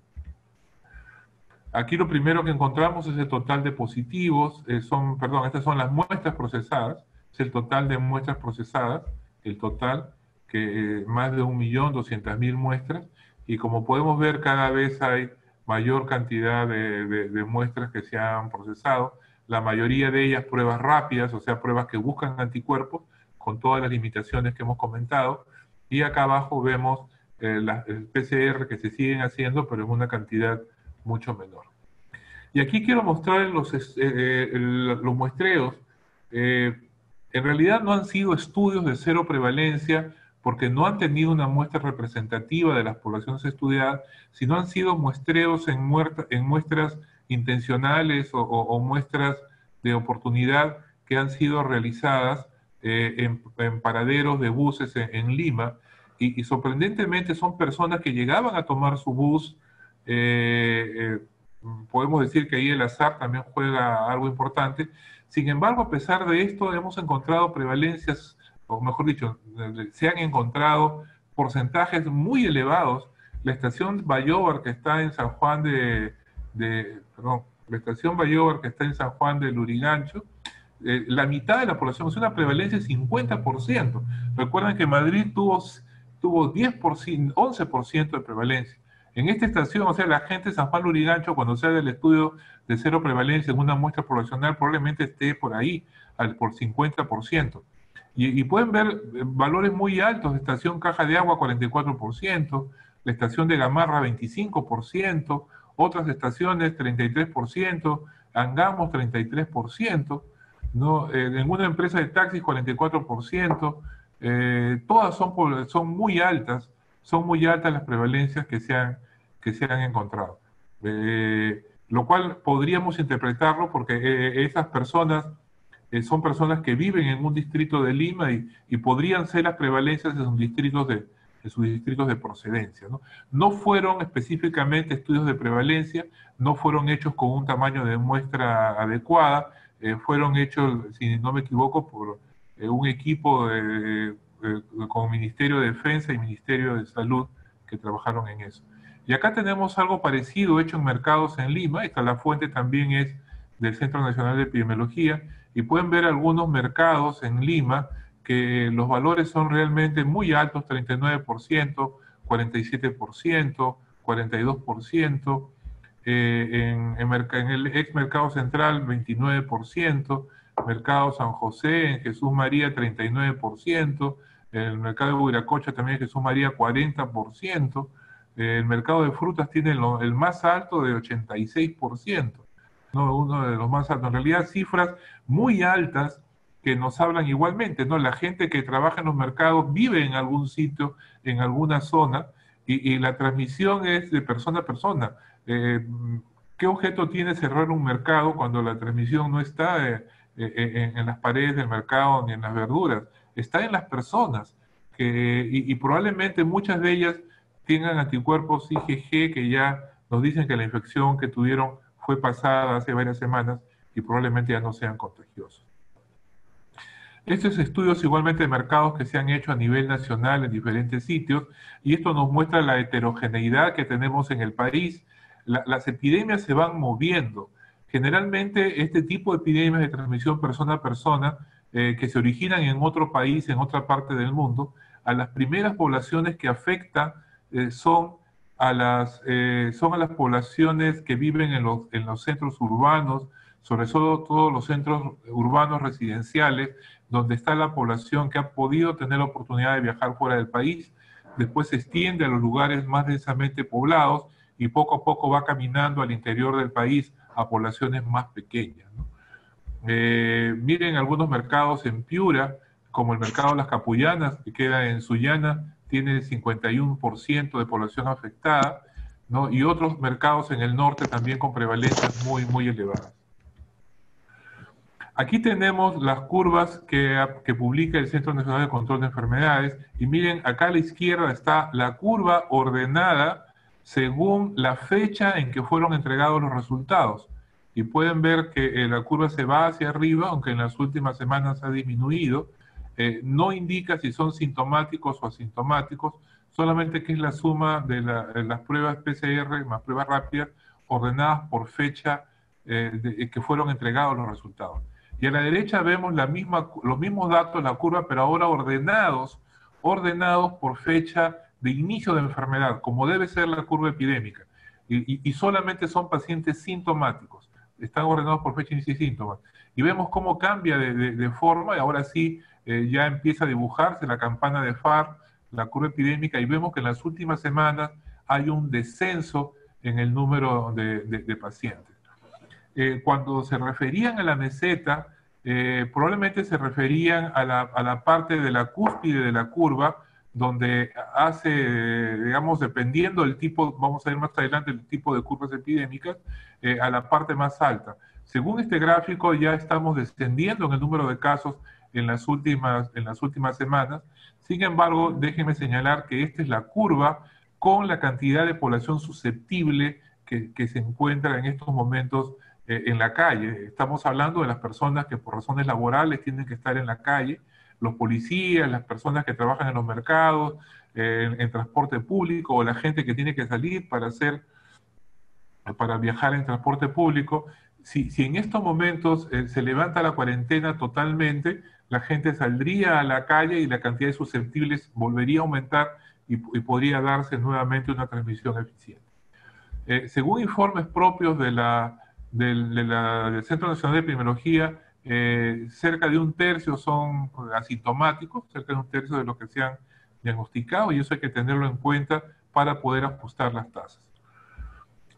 Aquí lo primero que encontramos es el total de positivos, estas son las muestras procesadas, es el total de muestras procesadas, el total, que más de 1.200.000 muestras, y como podemos ver cada vez hay mayor cantidad de muestras que se han procesado, la mayoría de ellas pruebas rápidas, o sea, pruebas que buscan anticuerpos, con todas las limitaciones que hemos comentado, y acá abajo vemos el PCR que se siguen haciendo, pero en una cantidad mucho menor. Y aquí quiero mostrar los muestreos. En realidad no han sido estudios de cero prevalencia, porque no han tenido una muestra representativa de las poblaciones estudiadas, sino han sido muestreos en muestras intencionales o muestras de oportunidad que han sido realizadas en paraderos de buses en Lima, y sorprendentemente son personas que llegaban a tomar su bus. Podemos decir que ahí el azar también juega algo importante. Sin embargo, a pesar de esto, hemos encontrado prevalencias, o mejor dicho, se han encontrado porcentajes muy elevados. La estación Bayobar, que está en San Juan la estación Bayobar, que está en San Juan de Lurigancho, la mitad de la población, es una prevalencia de 50%. Recuerden que Madrid tuvo 10%, 11% de prevalencia. En esta estación, o sea, la gente de San Juan Lurigancho, cuando se haga el estudio de cero prevalencia en una muestra poblacional, probablemente esté por ahí, por 50%. Y pueden ver valores muy altos: estación Caja de Agua 44%, la estación de Gamarra 25%, otras estaciones 33%, Angamos 33%, ¿no? En una empresa de taxis 44%, todas son muy altas las prevalencias que se que se han encontrado. Lo cual podríamos interpretarlo porque esas personas son personas que viven en un distrito de Lima y podrían ser las prevalencias de sus distritos de procedencia, ¿no? No fueron específicamente estudios de prevalencia, no fueron hechos con un tamaño de muestra adecuada, fueron hechos, si no me equivoco, por un equipo con Ministerio de Defensa y Ministerio de Salud que trabajaron en eso. Y acá tenemos algo parecido hecho en mercados en Lima. La fuente también es del Centro Nacional de Epidemiología, y pueden ver algunos mercados en Lima que los valores son realmente muy altos: 39%, 47%, 42%, en el ex Mercado Central 29%, Mercado San José, en Jesús María 39%, el Mercado de Huiracocha también en Jesús María 40%, el Mercado de Frutas tiene el más alto de 86%, ¿no? Uno de los más altos. En realidad, cifras muy altas que nos hablan igualmente, ¿no? La gente que trabaja en los mercados vive en algún sitio, en alguna zona, y la transmisión es de persona a persona. ¿Qué objeto tiene cerrar un mercado cuando la transmisión no está en las paredes del mercado ni en las verduras? Está en las personas, y probablemente muchas de ellas tengan anticuerpos IgG que ya nos dicen que la infección que tuvieron fue pasada hace varias semanas y probablemente ya no sean contagiosos. Estos estudios igualmente de mercados que se han hecho a nivel nacional en diferentes sitios, y esto nos muestra la heterogeneidad que tenemos en el país. Las epidemias se van moviendo. Generalmente este tipo de epidemias de transmisión persona a persona, que se originan en otro país, en otra parte del mundo, a las primeras poblaciones que afecta son a las poblaciones que viven en los centros urbanos, sobre todo todos los centros urbanos residenciales, donde está la población que ha podido tener la oportunidad de viajar fuera del país. Después se extiende a los lugares más densamente poblados y poco a poco va caminando al interior del país a poblaciones más pequeñas, ¿no? Miren algunos mercados en Piura, como el mercado de las Capullanas, que queda en Sullana, tiene 51% de población afectada, ¿no? Y otros mercados en el norte también con prevalencias muy, muy elevadas. Aquí tenemos las curvas que publica el Centro Nacional de Control de Enfermedades, y miren, acá a la izquierda está la curva ordenada según la fecha en que fueron entregados los resultados. Y pueden ver que la curva se va hacia arriba, aunque en las últimas semanas ha disminuido. No indica si son sintomáticos o asintomáticos, solamente que es la suma de las pruebas PCR más pruebas rápidas ordenadas por fecha que fueron entregados los resultados. Y a la derecha vemos los mismos datos, la curva, pero ahora ordenados por fecha de inicio de enfermedad, como debe ser la curva epidémica. Y solamente son pacientes sintomáticos. Están ordenados por fecha de inicio de síntomas. Y vemos cómo cambia de forma, y ahora sí ya empieza a dibujarse la campana de FAR, la curva epidémica, y vemos que en las últimas semanas hay un descenso en el número de pacientes. Cuando se referían a la meseta, probablemente se referían a la parte de la cúspide de la curva, donde digamos, dependiendo del tipo, vamos a ver más adelante el tipo de curvas epidémicas, a la parte más alta. Según este gráfico, ya estamos descendiendo en el número de casos en las últimas semanas. Sin embargo, déjenme señalar que esta es la curva con la cantidad de población susceptible que se encuentra en estos momentos en la calle. Estamos hablando de las personas que por razones laborales tienen que estar en la calle, los policías, las personas que trabajan en los mercados, en transporte público, o la gente que tiene que salir para viajar en transporte público. Si en estos momentos se levanta la cuarentena totalmente, la gente saldría a la calle y la cantidad de susceptibles volvería a aumentar y podría darse nuevamente una transmisión eficiente. Según informes propios del Centro Nacional de Epidemiología, cerca de un tercio son asintomáticos, cerca de un tercio de los que se han diagnosticado, y eso hay que tenerlo en cuenta para poder ajustar las tasas.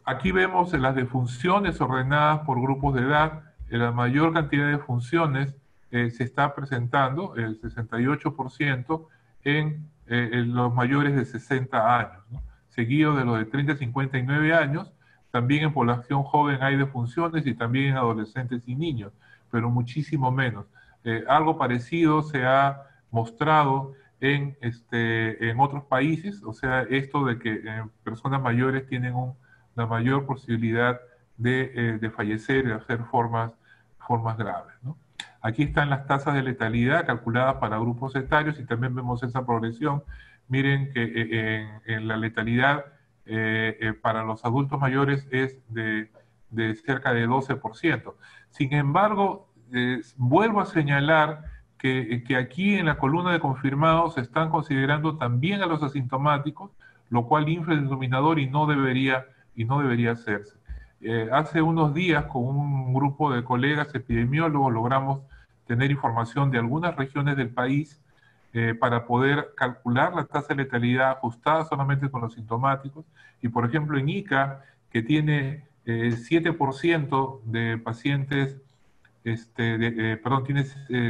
Aquí vemos las defunciones ordenadas por grupos de edad. La mayor cantidad de defunciones se está presentando, el 68%, en los mayores de 60 años, ¿no? seguido de los de 30 a 59 años. También en población joven hay defunciones y también en adolescentes y niños, pero muchísimo menos. Algo parecido se ha mostrado en otros países, o sea, esto de que personas mayores tienen una mayor posibilidad de fallecer, de hacer formas graves, ¿no? Aquí están las tasas de letalidad calculadas para grupos etarios y también vemos esa progresión. Miren que en la letalidad para los adultos mayores es de cerca de 12%. Sin embargo, vuelvo a señalar que aquí en la columna de confirmados se están considerando también a los asintomáticos, lo cual infla el denominador y no debería hacerse. Hace unos días con un grupo de colegas epidemiólogos logramos tener información de algunas regiones del país para poder calcular la tasa de letalidad ajustada solamente con los sintomáticos. Y por ejemplo en Ica, que tiene 7% de pacientes, tiene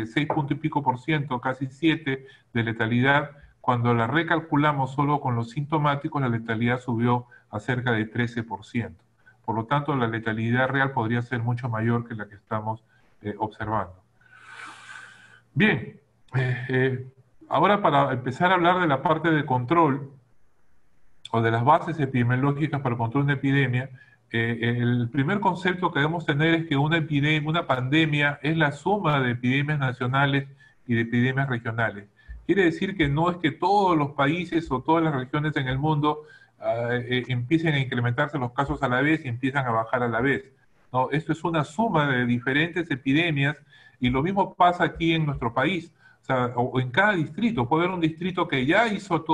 6 punto y pico por ciento, casi 7 de letalidad. Cuando la recalculamos solo con los sintomáticos, la letalidad subió a cerca de 13%. Por lo tanto, la letalidad real podría ser mucho mayor que la que estamos observando. Bien, ahora para empezar a hablar de la parte de control o de las bases epidemiológicas para el control de una epidemia, el primer concepto que debemos tener es que una pandemia es la suma de epidemias nacionales y de epidemias regionales. Quiere decir que no es que todos los países o todas las regiones en el mundo empiecen a incrementarse los casos a la vez y empiezan a bajar a la vez. No, esto es una suma de diferentes epidemias y lo mismo pasa aquí en nuestro país. O sea, o en cada distrito, puede haber un distrito que ya hizo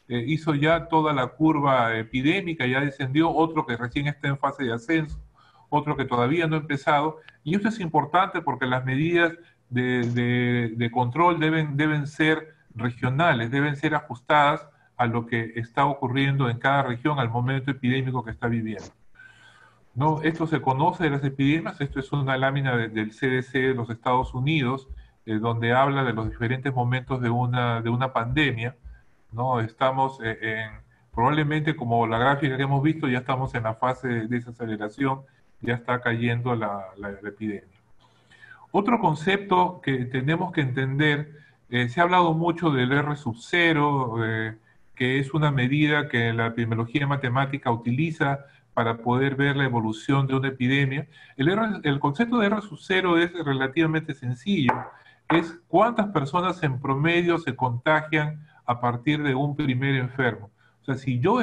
hizo ya toda la curva epidémica, ya descendió, otro que recién está en fase de ascenso, otro que todavía no ha empezado, y esto es importante porque las medidas de control deben ser regionales, deben ser ajustadas a lo que está ocurriendo en cada región al momento epidémico que está viviendo. No, esto se conoce de las epidemias, esto es una lámina del CDC de los Estados Unidos, donde habla de los diferentes momentos de una pandemia, ¿no? Estamos probablemente, como la gráfica que hemos visto, ya estamos en la fase de desaceleración, ya está cayendo la epidemia. Otro concepto que tenemos que entender, se ha hablado mucho del R sub 0, que es una medida que la epidemiología matemática utiliza para poder ver la evolución de una epidemia. El concepto de R sub 0 es relativamente sencillo, es cuántas personas en promedio se contagian a partir de un primer enfermo. O sea, si yo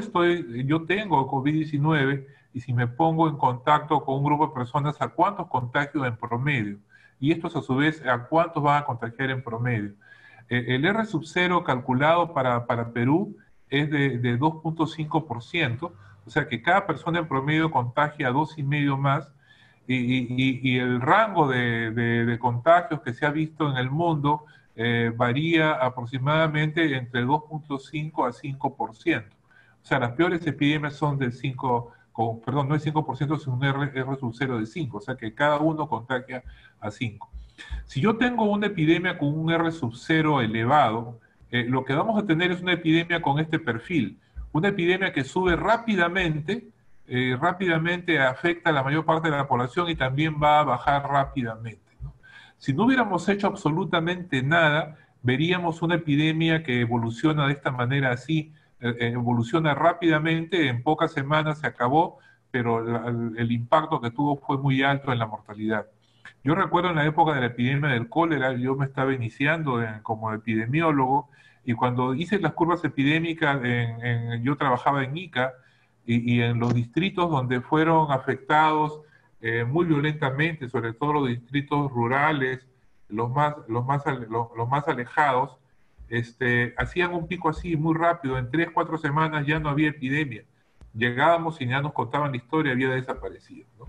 tengo COVID-19 y si me pongo en contacto con un grupo de personas, ¿a cuántos contagio en promedio? Y estos a su vez, ¿a cuántos van a contagiar en promedio? El R sub 0 calculado para Perú es de 2.5%, o sea que cada persona en promedio contagia a 2,5 más, y el rango de contagios que se ha visto en el mundo varía aproximadamente entre 2.5 a 5%. O sea, las peores epidemias son del 5, perdón, no es 5%, sino un R sub 0 de 5, o sea que cada uno contagia a 5. Si yo tengo una epidemia con un R sub 0 elevado, lo que vamos a tener es una epidemia con este perfil. Una epidemia que sube rápidamente afecta a la mayor parte de la población y también va a bajar rápidamente, ¿no? Si no hubiéramos hecho absolutamente nada, veríamos una epidemia que evoluciona de esta manera así, evoluciona rápidamente, en pocas semanas se acabó, pero el impacto que tuvo fue muy alto en la mortalidad. Yo recuerdo en la época de la epidemia del cólera, yo me estaba iniciando como epidemiólogo, y cuando hice las curvas epidémicas, yo trabajaba en Ica, y en los distritos donde fueron afectados muy violentamente, sobre todo los distritos rurales, los más alejados, hacían un pico así muy rápido, en 3, 4 semanas ya no había epidemia. Llegábamos y ya nos contaban la historia, había desaparecido, ¿no?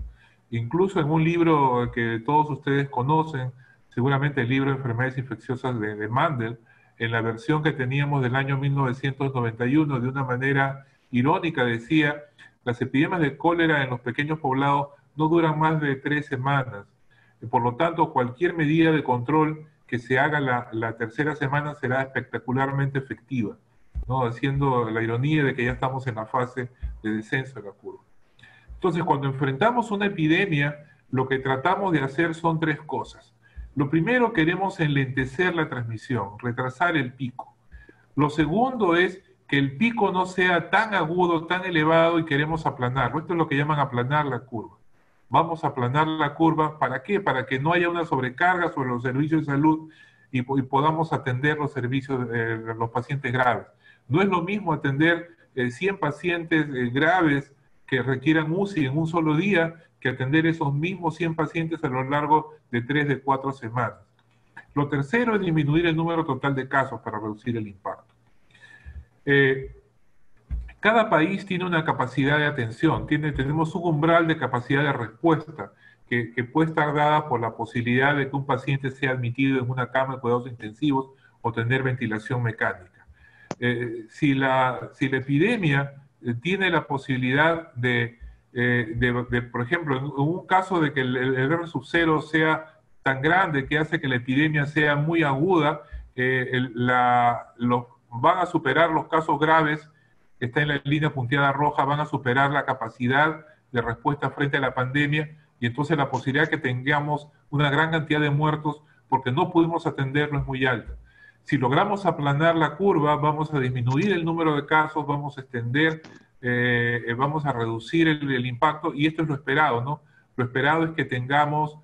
Incluso en un libro que todos ustedes conocen, seguramente el libro de Enfermedades Infecciosas de Mandel, en la versión que teníamos del año 1991, de una manera irónica decía, las epidemias de cólera en los pequeños poblados no duran más de 3 semanas. Por lo tanto, cualquier medida de control que se haga la tercera semana será espectacularmente efectiva. ¿no? Haciendo la ironía de que ya estamos en la fase de descenso de la curva. Entonces, cuando enfrentamos una epidemia, lo que tratamos de hacer son tres cosas. Lo primero, queremos enlentecer la transmisión, retrasar el pico. Lo segundo es que el pico no sea tan agudo, tan elevado y queremos aplanarlo. Esto es lo que llaman aplanar la curva. Vamos a aplanar la curva, ¿para qué? Para que no haya una sobrecarga sobre los servicios de salud y podamos atender los servicios, los pacientes graves. No es lo mismo atender 100 pacientes graves que requieran UCI en un solo día que atender esos mismos 100 pacientes a lo largo de 3 de 4 semanas. Lo tercero es disminuir el número total de casos para reducir el impacto. Cada país tiene una capacidad de atención, tenemos un umbral de capacidad de respuesta que puede estar dada por la posibilidad de que un paciente sea admitido en una cama de cuidados intensivos o tener ventilación mecánica. Si la epidemia tiene la posibilidad por ejemplo, en un caso de que el R sub 0 sea tan grande que hace que la epidemia sea muy aguda, van a superar los casos graves que está en la línea punteada roja, van a superar la capacidad de respuesta frente a la pandemia y entonces la posibilidad de que tengamos una gran cantidad de muertos porque no pudimos atenderlo es muy alta. Si logramos aplanar la curva, vamos a disminuir el número de casos, vamos a extender, vamos a reducir el impacto y esto es lo esperado, ¿no? Lo esperado es que tengamos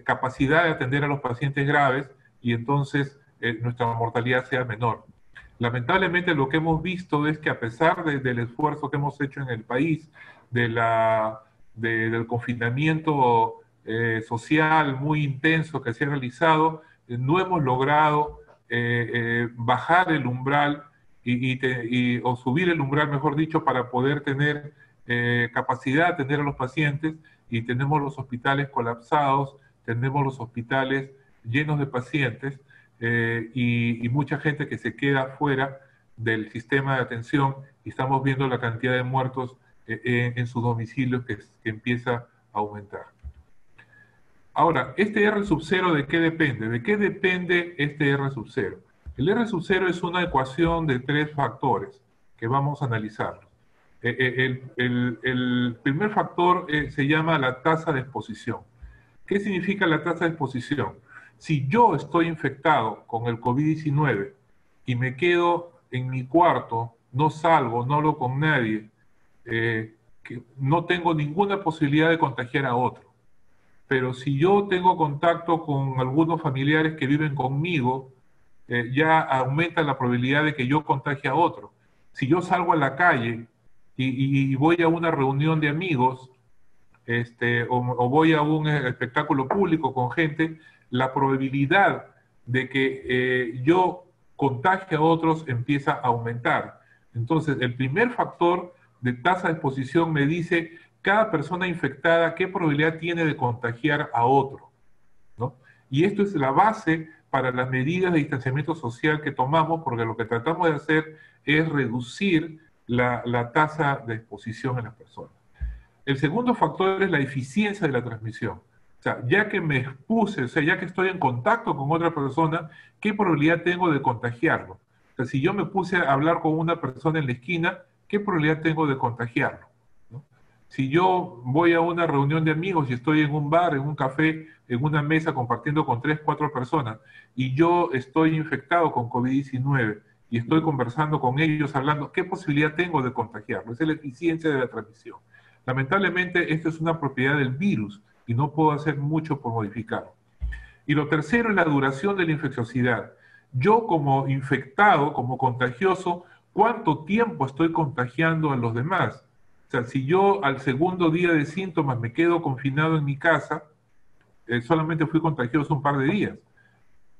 capacidad de atender a los pacientes graves y entonces nuestra mortalidad sea menor. Lamentablemente lo que hemos visto es que a pesar del esfuerzo que hemos hecho en el país, del confinamiento social muy intenso que se ha realizado, no hemos logrado bajar el umbral o subir el umbral, mejor dicho, para poder tener capacidad de atender a los pacientes y tenemos los hospitales colapsados, tenemos los hospitales llenos de pacientes y mucha gente que se queda fuera del sistema de atención y estamos viendo la cantidad de muertos en sus domicilios que empieza a aumentar. Ahora, este R sub 0, ¿de qué depende? ¿De qué depende este R sub 0? El R sub 0 es una ecuación de tres factores que vamos a analizar. El primer factor se llama la tasa de exposición. ¿Qué significa la tasa de exposición? Si yo estoy infectado con el COVID-19 y me quedo en mi cuarto, no salgo, no hablo con nadie, que no tengo ninguna posibilidad de contagiar a otro. Pero si yo tengo contacto con algunos familiares que viven conmigo, ya aumenta la probabilidad de que yo contagie a otro. Si yo salgo a la calle y voy a una reunión de amigos, o voy a un espectáculo público con gente, la probabilidad de que yo contagie a otros empieza a aumentar. Entonces, el primer factor de tasa de exposición me dice cada persona infectada qué probabilidad tiene de contagiar a otro, ¿no? Y esto es la base para las medidas de distanciamiento social que tomamos, porque lo que tratamos de hacer es reducir la tasa de exposición en las personas. El segundo factor es la eficiencia de la transmisión. O sea, ya que me expuse, o sea, ya que estoy en contacto con otra persona, ¿qué probabilidad tengo de contagiarlo? O sea, si yo me puse a hablar con una persona en la esquina, ¿qué probabilidad tengo de contagiarlo? ¿No? Si yo voy a una reunión de amigos y estoy en un bar, en un café, en una mesa compartiendo con 3, 4 personas, y yo estoy infectado con COVID-19 y estoy conversando con ellos, hablando, ¿qué posibilidad tengo de contagiarlo? Esa es la eficiencia de la transmisión. Lamentablemente, esto es una propiedad del virus y no puedo hacer mucho por modificarlo. Y lo tercero es la duración de la infecciosidad. Yo como infectado, como contagioso, ¿cuánto tiempo estoy contagiando a los demás? O sea, si yo al segundo día de síntomas me quedo confinado en mi casa, solamente fui contagioso un par de días.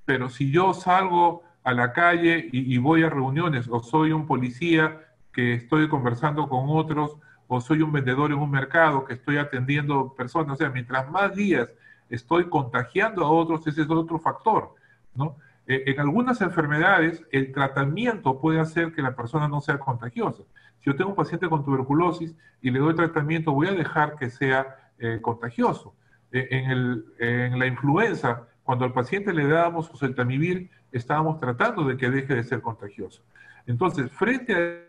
Pero si yo salgo a la calle y voy a reuniones, o soy un policía que estoy conversando con otros, o soy un vendedor en un mercado que estoy atendiendo personas, o sea, mientras más días estoy contagiando a otros, ese es otro factor, ¿no? En algunas enfermedades, el tratamiento puede hacer que la persona no sea contagiosa. Si yo tengo un paciente con tuberculosis y le doy tratamiento, voy a dejar que sea contagioso. En la influenza, Cuando al paciente le dábamos oseltamivir, estábamos tratando de que deje de ser contagioso. Entonces, frente a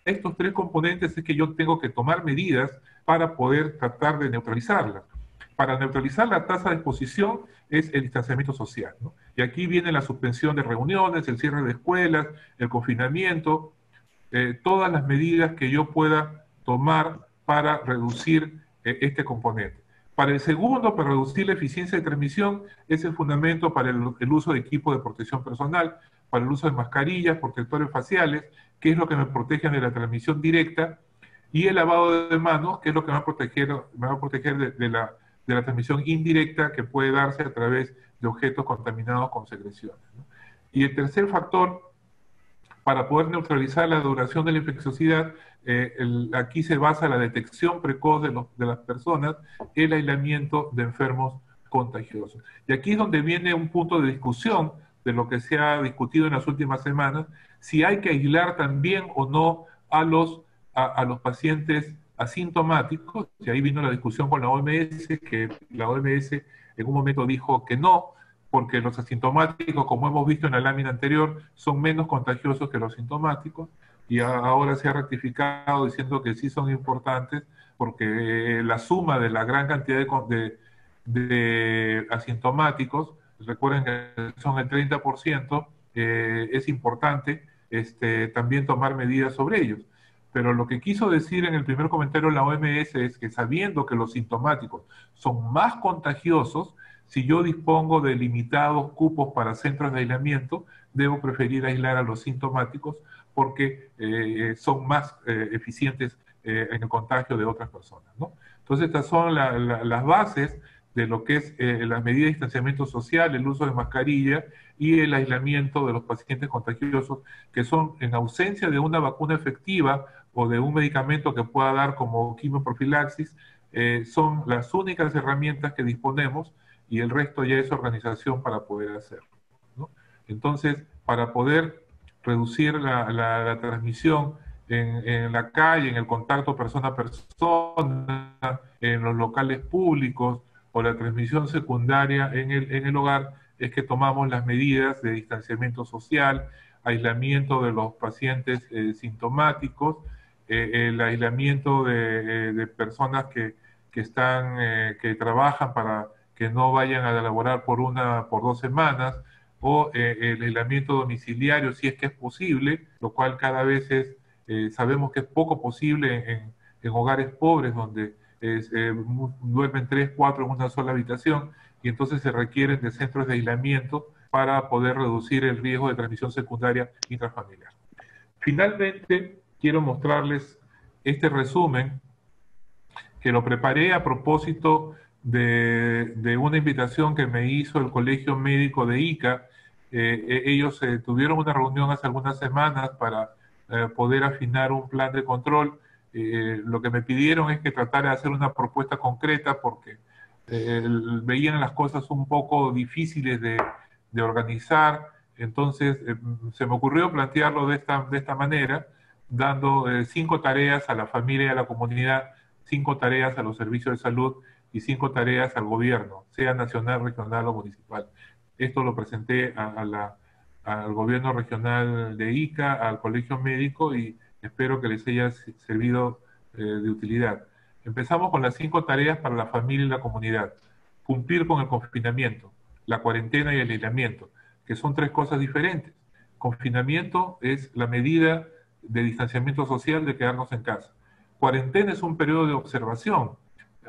estos tres componentes es que yo tengo que tomar medidas para poder tratar de neutralizarlas. Para neutralizar la tasa de exposición es el distanciamiento social, ¿no? Y aquí viene la suspensión de reuniones, el cierre de escuelas, el confinamiento, todas las medidas que yo pueda tomar para reducir este componente. Para el segundo, para reducir la eficiencia de transmisión, es el fundamento para el uso de equipo de protección personal, para el uso de mascarillas, protectores faciales, que es lo que me protege de la transmisión directa, y el lavado de manos, que es lo que me va a proteger de la transmisión indirecta que puede darse a través de objetos contaminados con secreciones, ¿no? Y el tercer factor, para poder neutralizar la duración de la infecciosidad, aquí se basa la detección precoz de las personas, el aislamiento de enfermos contagiosos. Y aquí es donde viene un punto de discusión de lo que se ha discutido en las últimas semanas, si hay que aislar también o no a los pacientes asintomáticos, y ahí vino la discusión con la OMS, que la OMS en un momento dijo que no, porque los asintomáticos, como hemos visto en la lámina anterior, son menos contagiosos que los sintomáticos, y ahora se ha rectificado diciendo que sí son importantes, porque la suma de la gran cantidad de asintomáticos, recuerden que son el 30%, es importante también tomar medidas sobre ellos. Pero lo que quiso decir en el primer comentario la OMS es que sabiendo que los sintomáticos son más contagiosos, si yo dispongo de limitados cupos para centros de aislamiento, debo preferir aislar a los sintomáticos porque son más eficientes en el contagio de otras personas, ¿no? Entonces, estas son las bases de lo que es las medidas de distanciamiento social, el uso de mascarilla y el aislamiento de los pacientes contagiosos, que son, en ausencia de una vacuna efectiva o de un medicamento que pueda dar como quimioprofilaxis, son las únicas herramientas que disponemos, y el resto ya es organización para poder hacerlo, ¿no? Entonces, para poder reducir la transmisión en la calle, en el contacto persona a persona, en los locales públicos, o la transmisión secundaria en el hogar, es que tomamos las medidas de distanciamiento social, aislamiento de los pacientes sintomáticos, el aislamiento de personas que trabajan para que no vayan a laborar por 2 semanas, o el aislamiento domiciliario si es que es posible, lo cual cada vez sabemos que es poco posible en hogares pobres donde duermen 3, 4 en una sola habitación, y entonces se requieren de centros de aislamiento para poder reducir el riesgo de transmisión secundaria intrafamiliar. Finalmente, quiero mostrarles este resumen que lo preparé a propósito de una invitación que me hizo el Colegio Médico de Ica. Ellos tuvieron una reunión hace algunas semanas para poder afinar un plan de control. Lo que me pidieron es que tratara de hacer una propuesta concreta porque veían las cosas un poco difíciles de organizar. Entonces se me ocurrió plantearlo de esta manera, dando 5 tareas a la familia y a la comunidad, 5 tareas a los servicios de salud y 5 tareas al gobierno, sea nacional, regional o municipal. Esto lo presenté al gobierno regional de Ica, al colegio médico, y espero que les haya servido de utilidad. Empezamos con las 5 tareas para la familia y la comunidad. Cumplir con el confinamiento, la cuarentena y el aislamiento, que son 3 cosas diferentes. Confinamiento es la medida de distanciamiento social de quedarnos en casa. Cuarentena es un periodo de observación,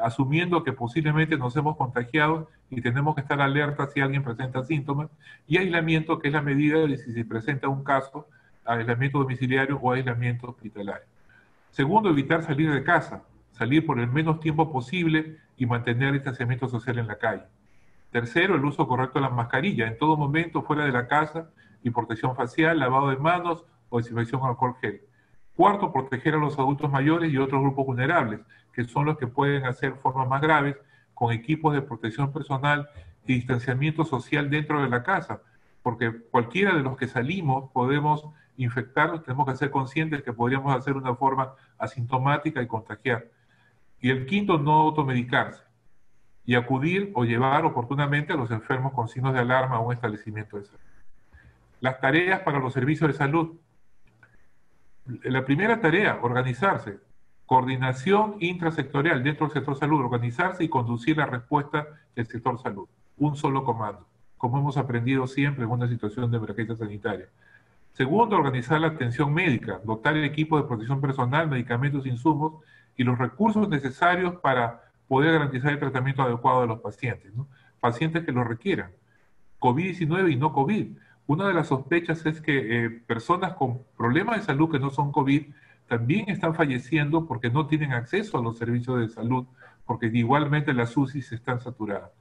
asumiendo que posiblemente nos hemos contagiado y tenemos que estar alerta si alguien presenta síntomas. Y aislamiento, que es la medida de si se presenta un caso, aislamiento domiciliario o aislamiento hospitalario. Segundo, evitar salir de casa, salir por el menos tiempo posible y mantener distanciamiento social en la calle. Tercero, el uso correcto de la mascarilla, en todo momento fuera de la casa, y protección facial, lavado de manos o desinfección con alcohol gel. Cuarto, proteger a los adultos mayores y otros grupos vulnerables, que son los que pueden hacer formas más graves, con equipos de protección personal y distanciamiento social dentro de la casa, porque cualquiera de los que salimos podemos infectarnos, tenemos que ser conscientes que podríamos hacer una forma asintomática y contagiar. Y el quinto, no automedicarse. y acudir o llevar oportunamente a los enfermos con signos de alarma a un establecimiento de salud. Las tareas para los servicios de salud. La primera tarea, organizarse. Coordinación intrasectorial dentro del sector salud, organizarse y conducir la respuesta del sector salud. Un solo comando, como hemos aprendido siempre en una situación de emergencia sanitaria. Segundo, organizar la atención médica, dotar el equipo de protección personal, medicamentos, insumos y los recursos necesarios para poder garantizar el tratamiento adecuado de los pacientes, ¿no? Pacientes que lo requieran, COVID-19 y no COVID. Una de las sospechas es que personas con problemas de salud que no son COVID también están falleciendo porque no tienen acceso a los servicios de salud, porque igualmente las UCIs están saturadas.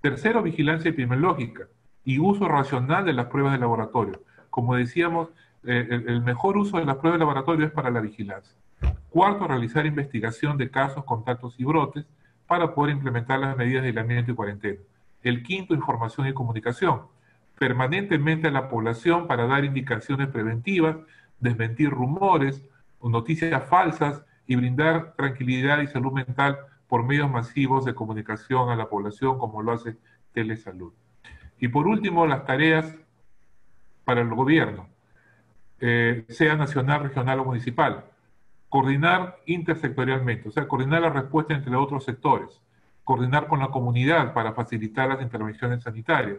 Tercero, vigilancia epidemiológica y uso racional de las pruebas de laboratorio. Como decíamos, el mejor uso de las pruebas de laboratorio es para la vigilancia. Cuarto, realizar investigación de casos, contactos y brotes para poder implementar las medidas de aislamiento y cuarentena. El quinto, información y comunicación. Permanentemente a la población para dar indicaciones preventivas, desmentir rumores, noticias falsas y brindar tranquilidad y salud mental por medios masivos de comunicación a la población, como lo hace Telesalud. Y por último, las tareas para el gobierno, sea nacional, regional o municipal. Coordinar intersectorialmente, o sea, coordinar la respuesta entre otros sectores. Coordinar con la comunidad para facilitar las intervenciones sanitarias.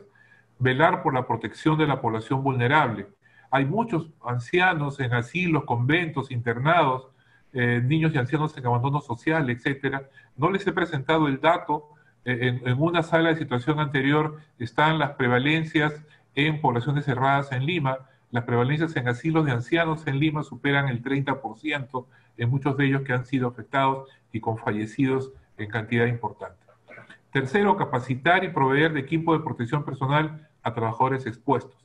Velar por la protección de la población vulnerable. Hay muchos ancianos en asilos, conventos, internados, niños y ancianos en abandono social, etcétera. No les he presentado el dato. En una sala de situación anterior están las prevalencias en poblaciones cerradas en Lima. Las prevalencias en asilos de ancianos en Lima superan el 30%, en muchos de ellos que han sido afectados y con fallecidos en cantidad importante. Tercero, capacitar y proveer de equipo de protección personal a trabajadores expuestos.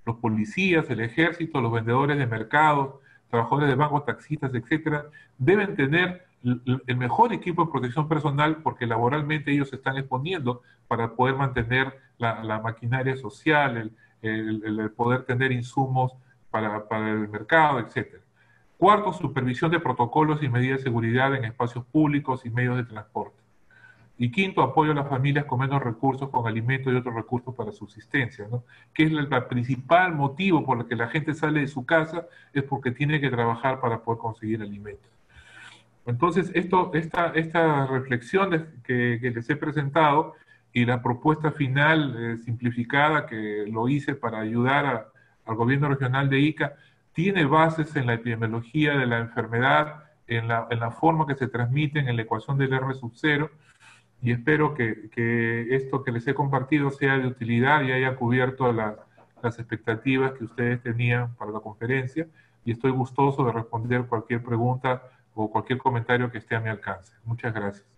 Los policías, el ejército, los vendedores de mercados, trabajadores de bancos, taxistas, etcétera, deben tener el mejor equipo de protección personal porque laboralmente ellos se están exponiendo para poder mantener la maquinaria social, el poder tener insumos para el mercado, etcétera. Cuarto, supervisión de protocolos y medidas de seguridad en espacios públicos y medios de transporte. Y quinto, apoyo a las familias con menos recursos, con alimentos y otros recursos para subsistencia, ¿no? Que es el principal motivo por el que la gente sale de su casa, es porque tiene que trabajar para poder conseguir alimentos. Entonces, esta reflexión que les he presentado y la propuesta final simplificada que lo hice para ayudar al gobierno regional de Ica, tiene bases en la epidemiología de la enfermedad, en la forma que se transmiten, en la ecuación del R sub 0, y espero que esto que les he compartido sea de utilidad y haya cubierto las expectativas que ustedes tenían para la conferencia, y estoy gustoso de responder cualquier pregunta o cualquier comentario que esté a mi alcance. Muchas gracias.